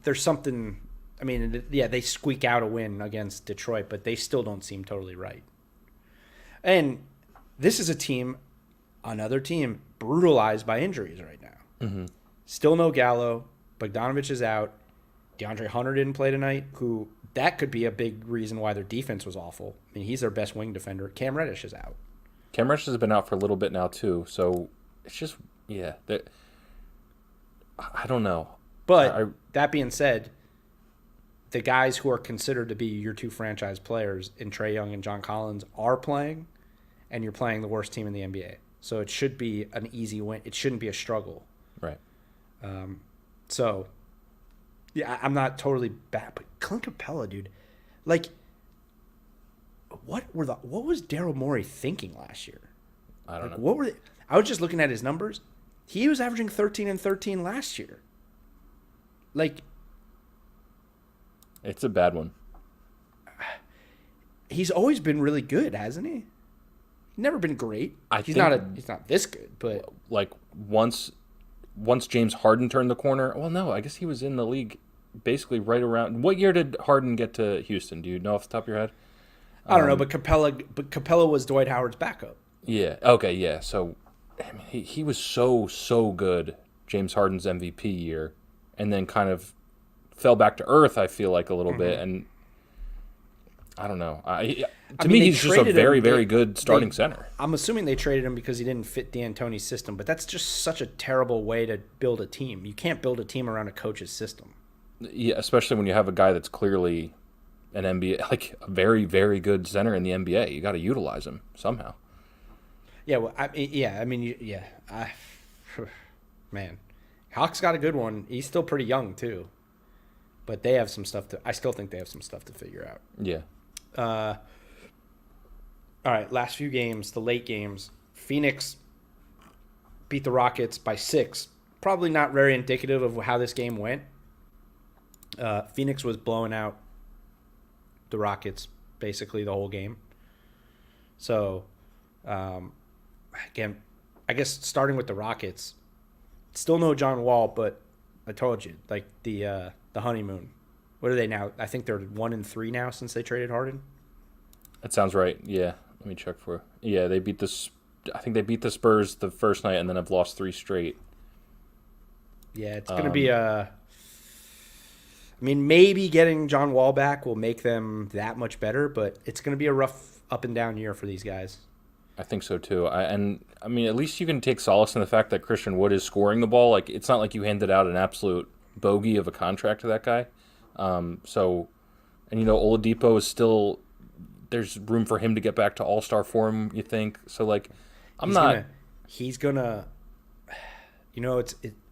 There's something. I mean, they squeak out a win against Detroit, but they still don't seem totally right. And this is another team brutalized by injuries right now. Mm-hmm. Still no Gallo. Bogdanovich is out. DeAndre Hunter didn't play tonight, that could be a big reason why their defense was awful. I mean, he's their best wing defender. Cam Reddish is out. Cam Reddish has been out for a little bit now, too, so it's just, I don't know. But that being said, the guys who are considered to be your two franchise players in Trae Young and John Collins are playing, and you're playing the worst team in the NBA. So it should be an easy win. It shouldn't be a struggle. Right. So, yeah, I'm not totally bad, but Clint Capella, dude, what was Daryl Morey thinking last year? I don't know. I was just looking at his numbers. He was averaging 13 and 13 last year. It's a bad one. He's always been really good, hasn't he? Never been great. He's not this good, but once James Harden turned the corner. Well, no, I guess he was in the league basically right around. What year did Harden get to Houston? Do you know off the top of your head? I don't know, but Capella was Dwight Howard's backup. Yeah. Okay. Yeah. So, I mean, he was so good. James Harden's MVP year, and then kind of fell back to earth. I feel like a little bit, and I don't know. To me, he's just a very, very good starting center. I'm assuming they traded him because he didn't fit D'Antoni's system, but that's just such a terrible way to build a team. You can't build a team around a coach's system. Yeah, especially when you have a guy that's clearly an NBA, a very, very good center in the NBA. You got to utilize him somehow. Yeah, well, man, Hawks got a good one. He's still pretty young too, but they have some stuff I still think they have some stuff to figure out. Yeah. All right, last few games, the late games. Phoenix beat the Rockets by 6. Probably not very indicative of how this game went. Phoenix was blowing out the Rockets basically the whole game. So, again, I guess starting with the Rockets, still no John Wall, but I told you, the honeymoon. What are they now? I think they're 1-3 now since they traded Harden. That sounds right. Yeah, let me check for. Yeah, they beat the I think they beat the Spurs the first night and then have lost 3 straight. Yeah, it's going to be a. I mean, maybe getting John Wall back will make them that much better, but it's going to be a rough up and down year for these guys. I think so too. I mean, at least you can take solace in the fact that Christian Wood is scoring the ball. Like, it's not like you handed out an absolute bogey of a contract to that guy. So, and Oladipo is still. There's room for him to get back to All-Star form. You think so? Like, He's gonna.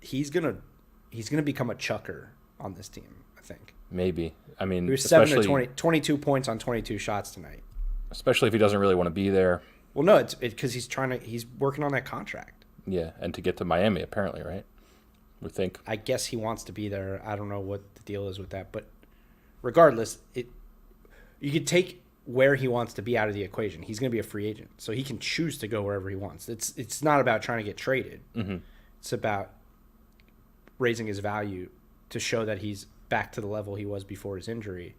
He's gonna become a chucker on this team. I think. Maybe. I mean, he was 7 to 20, 22 points on 22 shots tonight. Especially if he doesn't really want to be there. Well, no, it's because he's working on that contract. Yeah, and to get to Miami, apparently, right? We think. I guess he wants to be there. I don't know what the deal is with that, but regardless, you could take where he wants to be out of the equation. He's going to be a free agent, so he can choose to go wherever he wants. It's not about trying to get traded. Mm-hmm. It's about raising his value to show that he's back to the level he was before his injury.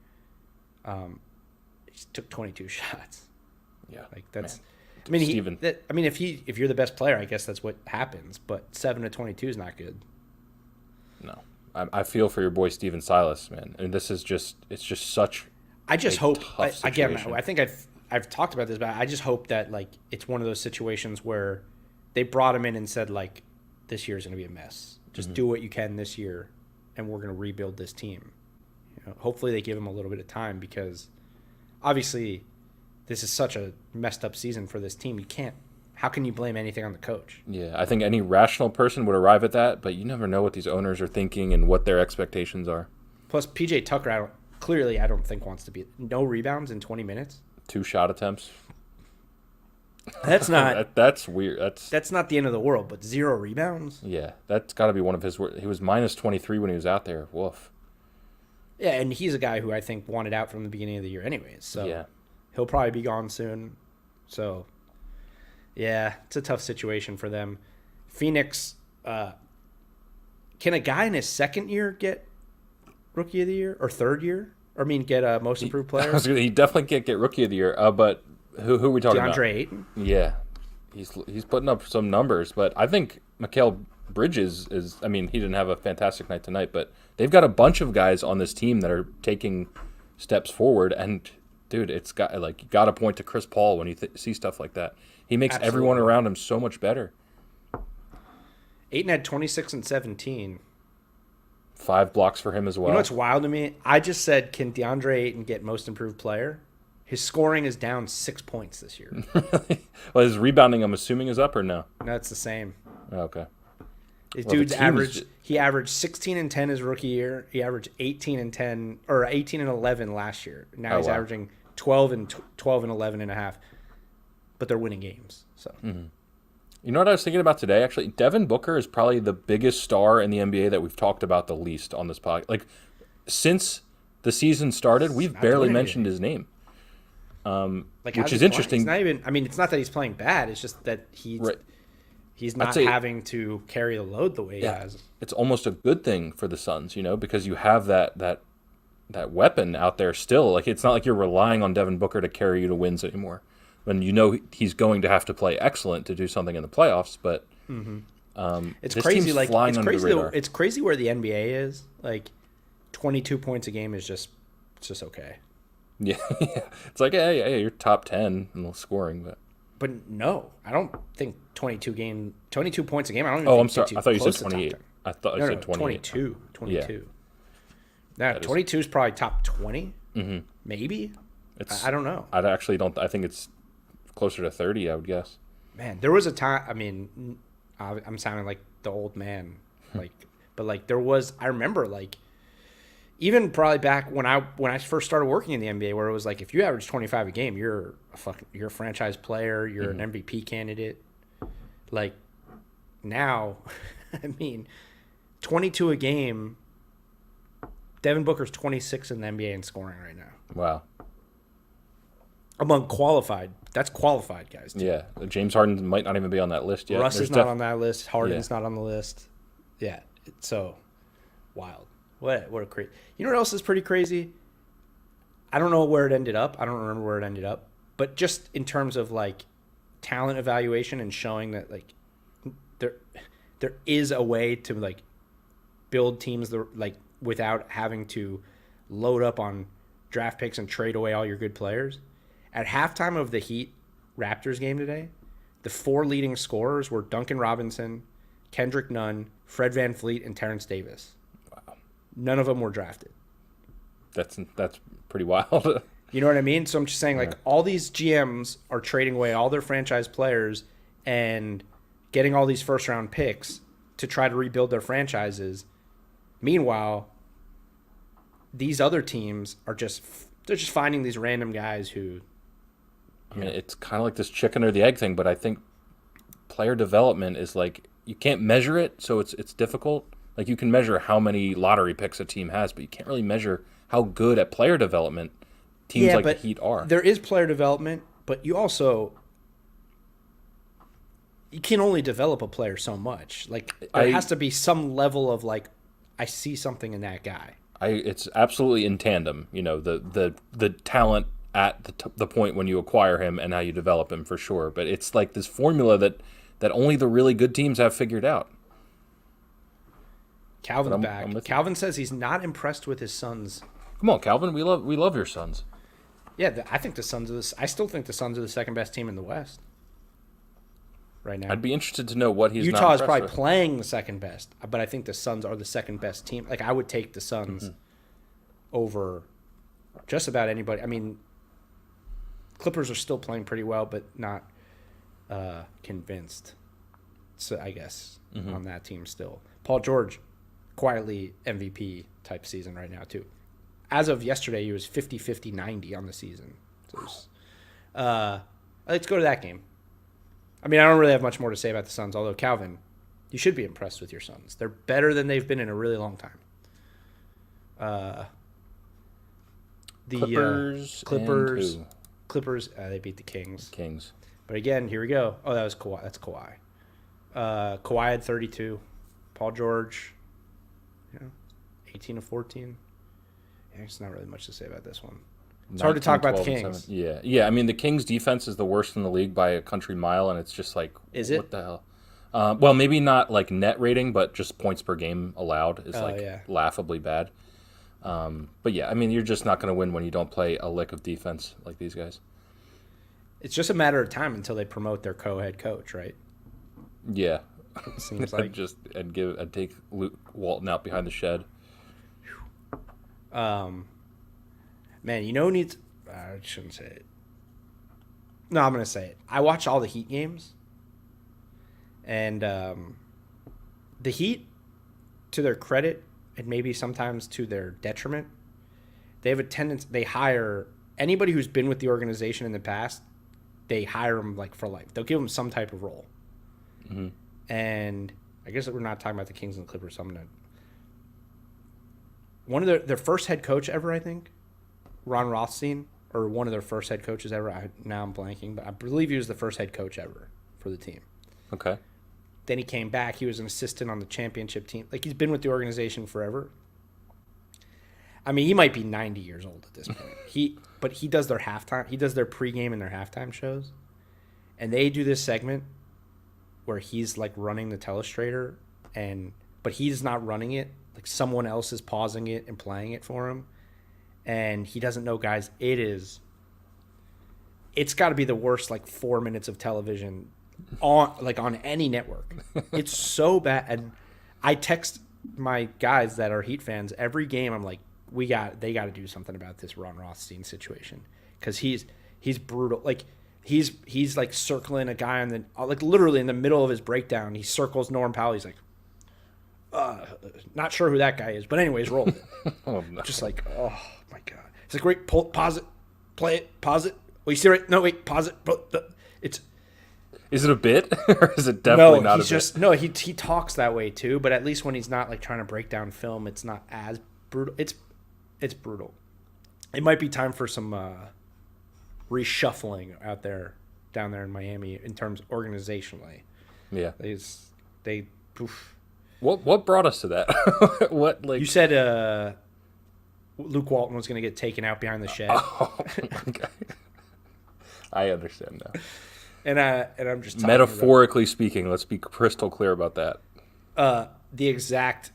He took 22 shots. Yeah, like that's. Man. I mean, Steven. If you're the best player, I guess that's what happens. But 7 to 22 is not good. No, I feel for your boy Steven Silas, man. And it's just such. I just hope. Again, I think I've talked about this, but I just hope that like it's one of those situations where they brought him in and said like, this year's going to be a mess. Just do what you can this year, and we're going to rebuild this team. Hopefully they give him a little bit of time because obviously this is such a messed up season for this team. How can you blame anything on the coach? Yeah, I think any rational person would arrive at that, but you never know what these owners are thinking and what their expectations are. Plus, PJ Tucker, I don't think wants to be. No rebounds in 20 minutes. 2 shot attempts. That's not. That's weird. That's not the end of the world, but 0 rebounds. Yeah, that's got to be one of his. He was minus 23 when he was out there. Woof. Yeah, and he's a guy who I think wanted out from the beginning of the year, anyways. So yeah. He'll probably be gone soon. So, yeah, it's a tough situation for them. Phoenix, can a guy in his second year get Rookie of the Year or third year? Get a Most Improved Player? He definitely can't get Rookie of the Year. But who are we talking about? DeAndre Ayton. Yeah, he's putting up some numbers, but I think Mikal Bridges is. I mean, he didn't have a fantastic night tonight, but they've got a bunch of guys on this team that are taking steps forward and. Dude, it's got you got to point to Chris Paul when you see stuff like that. He makes everyone around him so much better. Ayton had 26 and 17. 5 blocks for him as well. You know what's wild to me? I just said, can DeAndre Ayton get Most Improved Player? His scoring is down 6 points this year. Well, his rebounding, I'm assuming, is up or no? No, it's the same. Okay. This dude's averaged 16 and 10 his rookie year. He averaged 18 and 10 or 18 and 11 last year. Now he's averaging 12 and 11 and a half. But they're winning games. So. Mm-hmm. You know what I was thinking about today? Actually, Devin Booker is probably the biggest star in the NBA that we've talked about the least on this podcast. Like, since the season started, we've barely mentioned his name. Which is interesting. It's not even. It's not that he's playing bad. It's just that he's not having to carry the load the way he has. It's almost a good thing for the Suns, because you have that weapon out there still. Like, it's not like you're relying on Devin Booker to carry you to wins anymore. When he's going to have to play excellent to do something in the playoffs, but it's this crazy. Team's Like flying it's under crazy. the radar. It's crazy where the NBA is. Like 22 points a game is just okay. Yeah, it's like hey, you're top 10 in the scoring, but no, I don't think 22 points a game. I don't. I'm sorry. I thought you said 28. I thought you said 28. 22. Yeah. Now 22 is probably top 20, mm-hmm. maybe. I don't know. I actually don't. I think it's closer to 30. I would guess. Man, there was a time. I'm sounding like the old man, but there was. I remember even probably back when I first started working in the NBA, where it was like if you average 25 a game, you're a franchise player, you're an MVP candidate. Like now, 22 a game. Devin Booker's 26 in the NBA in scoring right now. Wow. Among qualified. That's qualified guys, too. Yeah. James Harden might not even be on that list yet. Russ is not on that list. Harden's not on the list. Yeah. It's so wild. What a crazy. You know what else is pretty crazy? I don't know where it ended up. I don't remember where it ended up. But just in terms of talent evaluation and showing that like there is a way to like build teams like without having to load up on draft picks and trade away all your good players. At halftime of the Heat Raptors game today, the 4 leading scorers were Duncan Robinson, Kendrick Nunn, Fred VanVleet, and Terrence Davis. Wow. None of them were drafted. That's pretty wild. You know what I mean? So I'm just saying, like, all these GMs are trading away all their franchise players and getting all these first-round picks to try to rebuild their franchises. Meanwhile, these other teams are they're just finding these random guys who... I mean, it's kind of like this chicken or the egg thing, but I think player development is like, you can't measure it, so it's difficult. Like, you can measure how many lottery picks a team has, but you can't really measure how good at player development teams like the Heat are. There is player development, but you can only develop a player so much. Like, there has to be some level of like, I see something in that guy. It's absolutely in tandem, you know, the talent at the point when you acquire him and how you develop him, for sure. But it's like this formula that only the really good teams have figured out. Calvin's back. Calvin says he's not impressed with his Suns. Come on, Calvin, we love your Suns. Yeah, I think the Suns I still think the Suns are the second best team in the West right now. I'd be interested to know what he's Utah not is probably with. Playing the second best, but I think the Suns are the second best team. Like, I would take the Suns over just about anybody. I mean, Clippers are still playing pretty well, but not convinced. So I guess on that team still. Paul George, quietly MVP type season right now too. As of yesterday, he was 50-50-90 on the season. So let's go to that game. I mean, I don't really have much more to say about the Suns, although, Calvin, you should be impressed with your Suns. They're better than they've been in a really long time. Clippers, they beat the Kings. Kings. But again, here we go. Oh, that was Kawhi. That's Kawhi. Kawhi had 32. Paul George, 18 of 14. Yeah, there's not really much to say about this one. It's hard to talk about the Kings. Yeah. I mean, the Kings' defense is the worst in the league by a country mile, and it's just like, what the hell? Well, maybe not like net rating, but just points per game allowed is laughably bad. But yeah, I mean, you're just not going to win when you don't play a lick of defense like these guys. It's just a matter of time until they promote their co-head coach, right? Yeah. It seems like and take Luke Walton out behind the shed. Man, you know who needs... I shouldn't say it. No, I'm going to say it. I watch all the Heat games. And the Heat, to their credit, and maybe sometimes to their detriment, they have a tendency... They hire anybody who's been with the organization in the past, they hire them like for life. They'll give them some type of role. Mm-hmm. And I guess we're not talking about the Kings and the Clippers, so I'm going to... One of their first head coach ever, I think, Ron Rothstein, or one of their first head coaches ever. Now I'm blanking, but I believe he was the first head coach ever for the team. Okay. Then he came back. He was an assistant on the championship team. Like, he's been with the organization forever. I mean, he might be 90 years old at this point. But he does their halftime. He does their pregame and their halftime shows, and they do this segment where he's like running the telestrator, but he's not running it. Like, someone else is pausing it and playing it for him. And he doesn't know, guys. It's got to be the worst, 4 minutes of television on any network. It's so bad. And I text my guys that are Heat fans every game. I'm like, they got to do something about this Ron Rothstein situation, because he's brutal. Like, he's circling a guy literally in the middle of his breakdown. He circles Norm Powell. He's like, not sure who that guy is, but anyways, roll it. Oh, no. Just like, oh my god. It's like, wait, pause it, play it, pause it. Well, you see right? No, wait, pause it. Is it a bit, or is it definitely not a bit? No, he talks that way too, but at least when he's not trying to break down film, it's not as brutal. It's brutal. It might be time for some reshuffling down there in Miami in terms organizationally. Yeah. They poof. What brought us to that? You said Luke Walton was going to get taken out behind the shed. Oh, okay. I understand now. And I'm just talking metaphorically speaking. Let's be crystal clear about that. The exact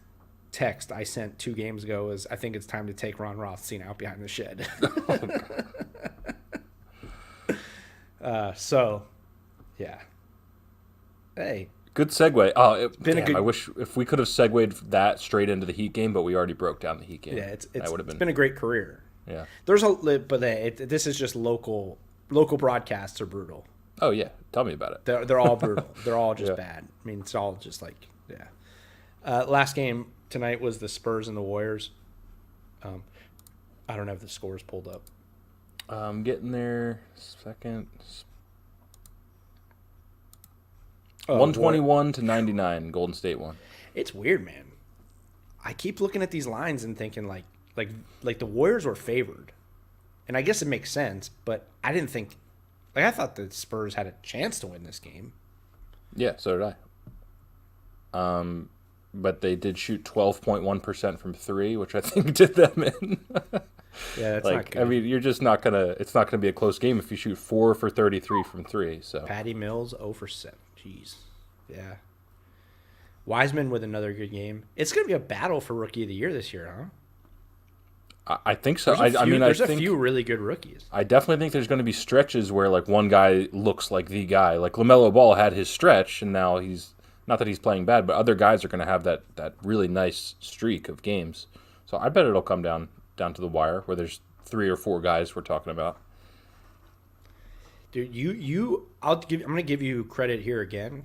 text I sent 2 games ago was, I think it's time to take Ron Rothstein out behind the shed. So, yeah. Hey. Good segue. I wish if we could have segued that straight into the Heat game, but we already broke down the Heat game. Yeah, it's been a great career. Yeah. This is just local broadcasts are brutal. Oh yeah, tell me about it. They're all brutal. They're all just bad. I mean, it's all just like, yeah. Last game tonight was the Spurs and the Warriors. I don't have the scores pulled up. I'm getting there. Second. 121 to 99. Golden State won. It's weird, man. I keep looking at these lines and thinking like the Warriors were favored, and I guess it makes sense. But I didn't think. I thought the Spurs had a chance to win this game. Yeah, so did I. But they did shoot 12.1% from 3, which I think did them in. Yeah, that's not good. I mean, you're just not gonna. It's not gonna be a close game if you shoot 4 for 33 from 3. So Patty Mills 0 for 7. Jeez, yeah. Wiseman with another good game. It's gonna be a battle for Rookie of the Year this year, huh? I think so. There's a few really good rookies. I definitely think there's going to be stretches where like one guy looks like the guy. Like LaMelo Ball had his stretch, and now he's not that he's playing bad, but other guys are going to have that really nice streak of games. So I bet it'll come down to the wire where there's 3 or 4 guys we're talking about. Dude, I'm going to give you credit here again.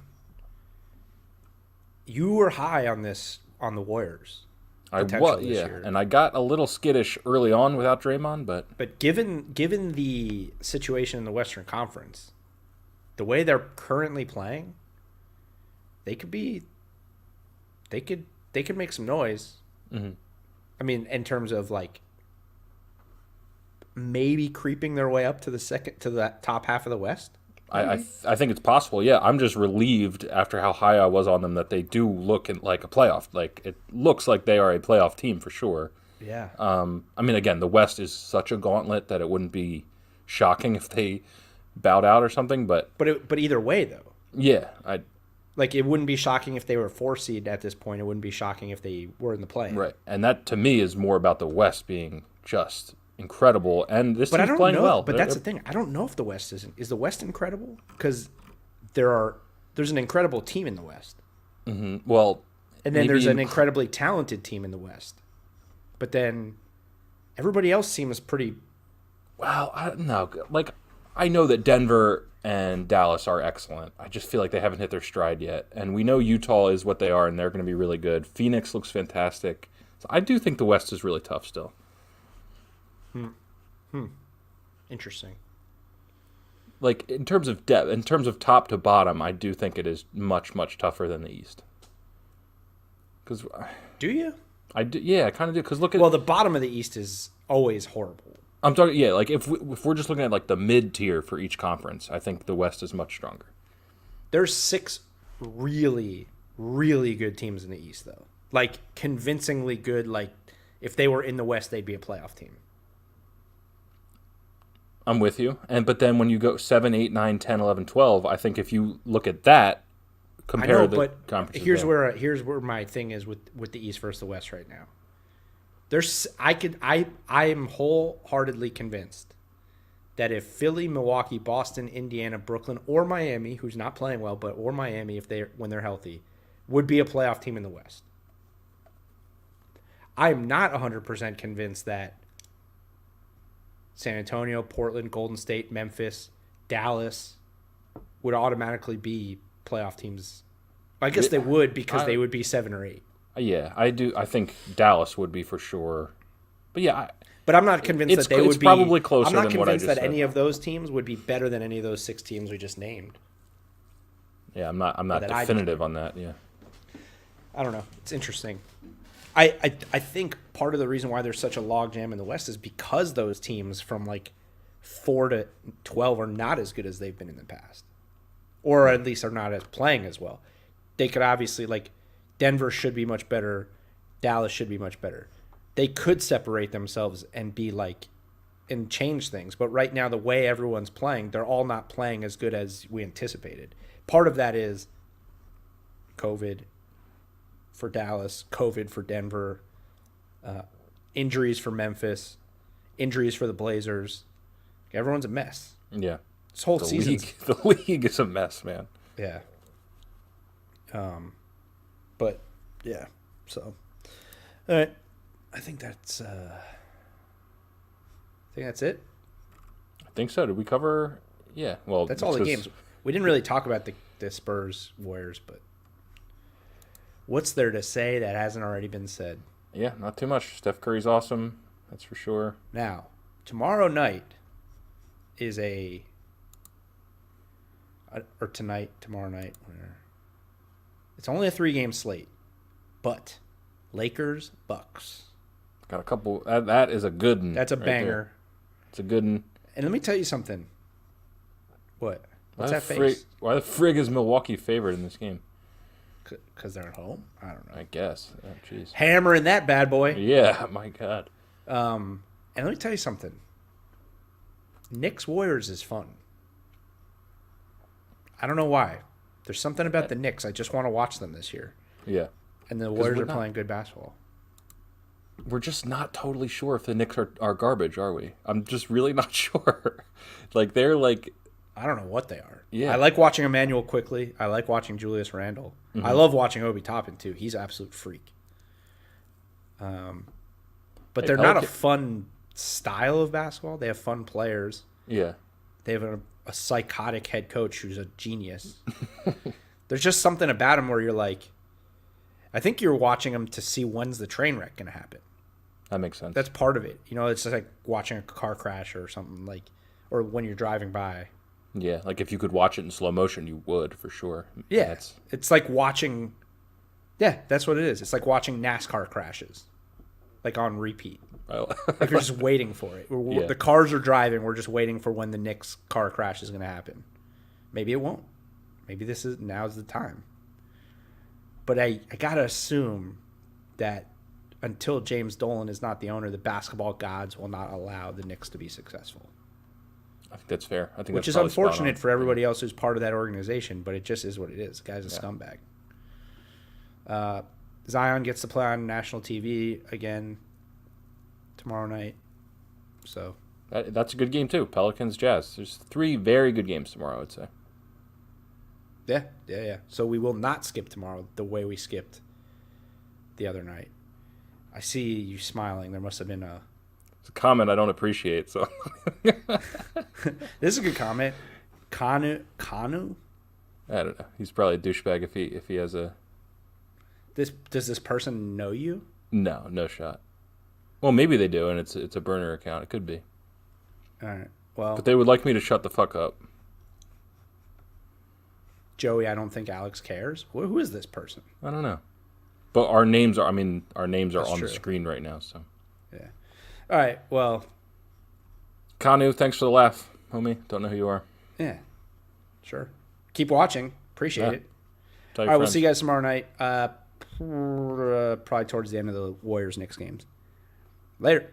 You were high on the Warriors. I was, yeah, and I got a little skittish early on without Draymond, but given the situation in the Western Conference, the way they're currently playing, they could make some noise. Mm-hmm. I mean, in terms of like maybe creeping their way up to that top half of the West. I think it's possible. Yeah, I'm just relieved after how high I was on them that they do look like a playoff. Like it looks like they are a playoff team for sure. Yeah. I mean, again, the West is such a gauntlet that it wouldn't be shocking if they bowed out or something. But either way, though. Yeah, it wouldn't be shocking if they were 4 seed at this point. It wouldn't be shocking if they were in the play. Right, and that to me is more about the West being just incredible, and this team's playing well. But that's the thing. I don't know if the West is the West incredible, because there's an incredible team in the West. Mm-hmm. Well, and then there's an incredibly talented team in the West, but then everybody else seems pretty. Well, I don't know. Like I know that Denver and Dallas are excellent. I just feel like they haven't hit their stride yet, and we know Utah is what they are, and they're going to be really good. Phoenix looks fantastic. So I do think the West is really tough still. Interesting. Like in terms of depth, in terms of top to bottom, I do think it is much, much tougher than the East. Because do you? I do. Yeah, I kind of do. Because look at the bottom of the East is always horrible. I'm talking. Yeah, like if we're just looking at like the mid tier for each conference, I think the West is much stronger. There's 6 really, really good teams in the East, though. Like convincingly good. Like if they were in the West, they'd be a playoff team. I'm with you. But then when you go 7, 8, 9, 10, 11, 12, I think if you look at that, compare the conferences. Here's where my thing is with the East versus the West right now. I am wholeheartedly convinced that if Philly, Milwaukee, Boston, Indiana, Brooklyn, or Miami, who's not playing well, or Miami when they're healthy, would be a playoff team in the West. I am not 100% convinced that San Antonio, Portland, Golden State, Memphis, Dallas would automatically be playoff teams. I guess they would, because they would be 7 or 8. Yeah, I do. I think Dallas would be for sure. But yeah, but I'm not convinced that they would be. It's probably closer than what I just said. I'm not convinced that any of those teams would be better than any of those 6 teams we just named. Yeah, I'm not definitive on that. Yeah, I don't know. It's interesting. I think part of the reason why there's such a logjam in the West is because those teams from like 4 to 12 are not as good as they've been in the past, or at least are not as playing as well. They could obviously, like, Denver should be much better, Dallas should be much better. They could separate themselves and be like and change things. But right now, the way everyone's playing, they're all not playing as good as we anticipated. Part of that is COVID for Dallas, COVID for Denver, injuries for Memphis, injuries for the Blazers. Everyone's a mess. Yeah. This whole season. The league is a mess, man. Yeah. But, yeah. So, all right. I think that's it. I think so. Did we cover? Yeah. Well, that's all the games. We didn't really talk about the Spurs Warriors, but what's there to say that hasn't already been said? Yeah, not too much. Steph Curry's awesome. That's for sure. Now, tomorrow night is tomorrow night. It's only a 3-game slate, but Lakers, Bucks. Got a couple. That is a good one. That's a right banger. There. It's a good one. And let me tell you something. What? What's that face? Why the frig is Milwaukee favored in this game? Because they're at home? I don't know. I guess. Oh, jeez. Hammering that bad boy. Yeah, my God. And let me tell you something. Knicks Warriors is fun. I don't know why. There's something about the Knicks. I just want to watch them this year. Yeah. And the Warriors are playing good basketball. We're just not totally sure if the Knicks are garbage, are we? I'm just really not sure. Like, they're like... I don't know what they are. Yeah. I like watching Emmanuel Quickly. I like watching Julius Randle. Mm-hmm. I love watching Obi Toppin, too. He's an absolute freak. But they're not a fun style of basketball. They have fun players. Yeah. They have a psychotic head coach who's a genius. There's just something about him where you're like, I think you're watching him to see when's the train wreck going to happen. That makes sense. That's part of it. You know, it's just like watching a car crash or something, like, or when you're driving by. Yeah, like if you could watch it in slow motion, you would for sure. Yeah, it's like watching. Yeah, that's what it is. It's like watching NASCAR crashes, like on repeat. Like you're just waiting for it. Yeah. The cars are driving. We're just waiting for when the Knicks car crash is going to happen. Maybe it won't. Maybe now's the time. But I gotta assume that until James Dolan is not the owner, the basketball gods will not allow the Knicks to be successible. I think that's fair. I think which is unfortunate for everybody else who's part of that organization, but it just is what it is. The guy's a scumbag. Zion gets to play on national TV again tomorrow night. So that's a good game too. Pelicans, Jazz. There's 3 very good games tomorrow, I would say. Yeah. So we will not skip tomorrow the way we skipped the other night. I see you smiling. There must have been It's a comment I don't appreciate. So this is a good comment. Kanu? I don't know. He's probably a douchebag if he has a. Does this person know you? No shot. Well, maybe they do, and it's a burner account. It could be. All right. Well, but they would like me to shut the fuck up. Joey, I don't think Alex cares. Who is this person? I don't know. But our names are on true. The screen right now, so. Yeah. All right. Well, Kanu, thanks for the laugh, homie. Don't know who you are. Yeah. Sure. Keep watching. Appreciate it. All right. We'll see you guys tomorrow night. Probably towards the end of the Warriors-Knicks games. Later.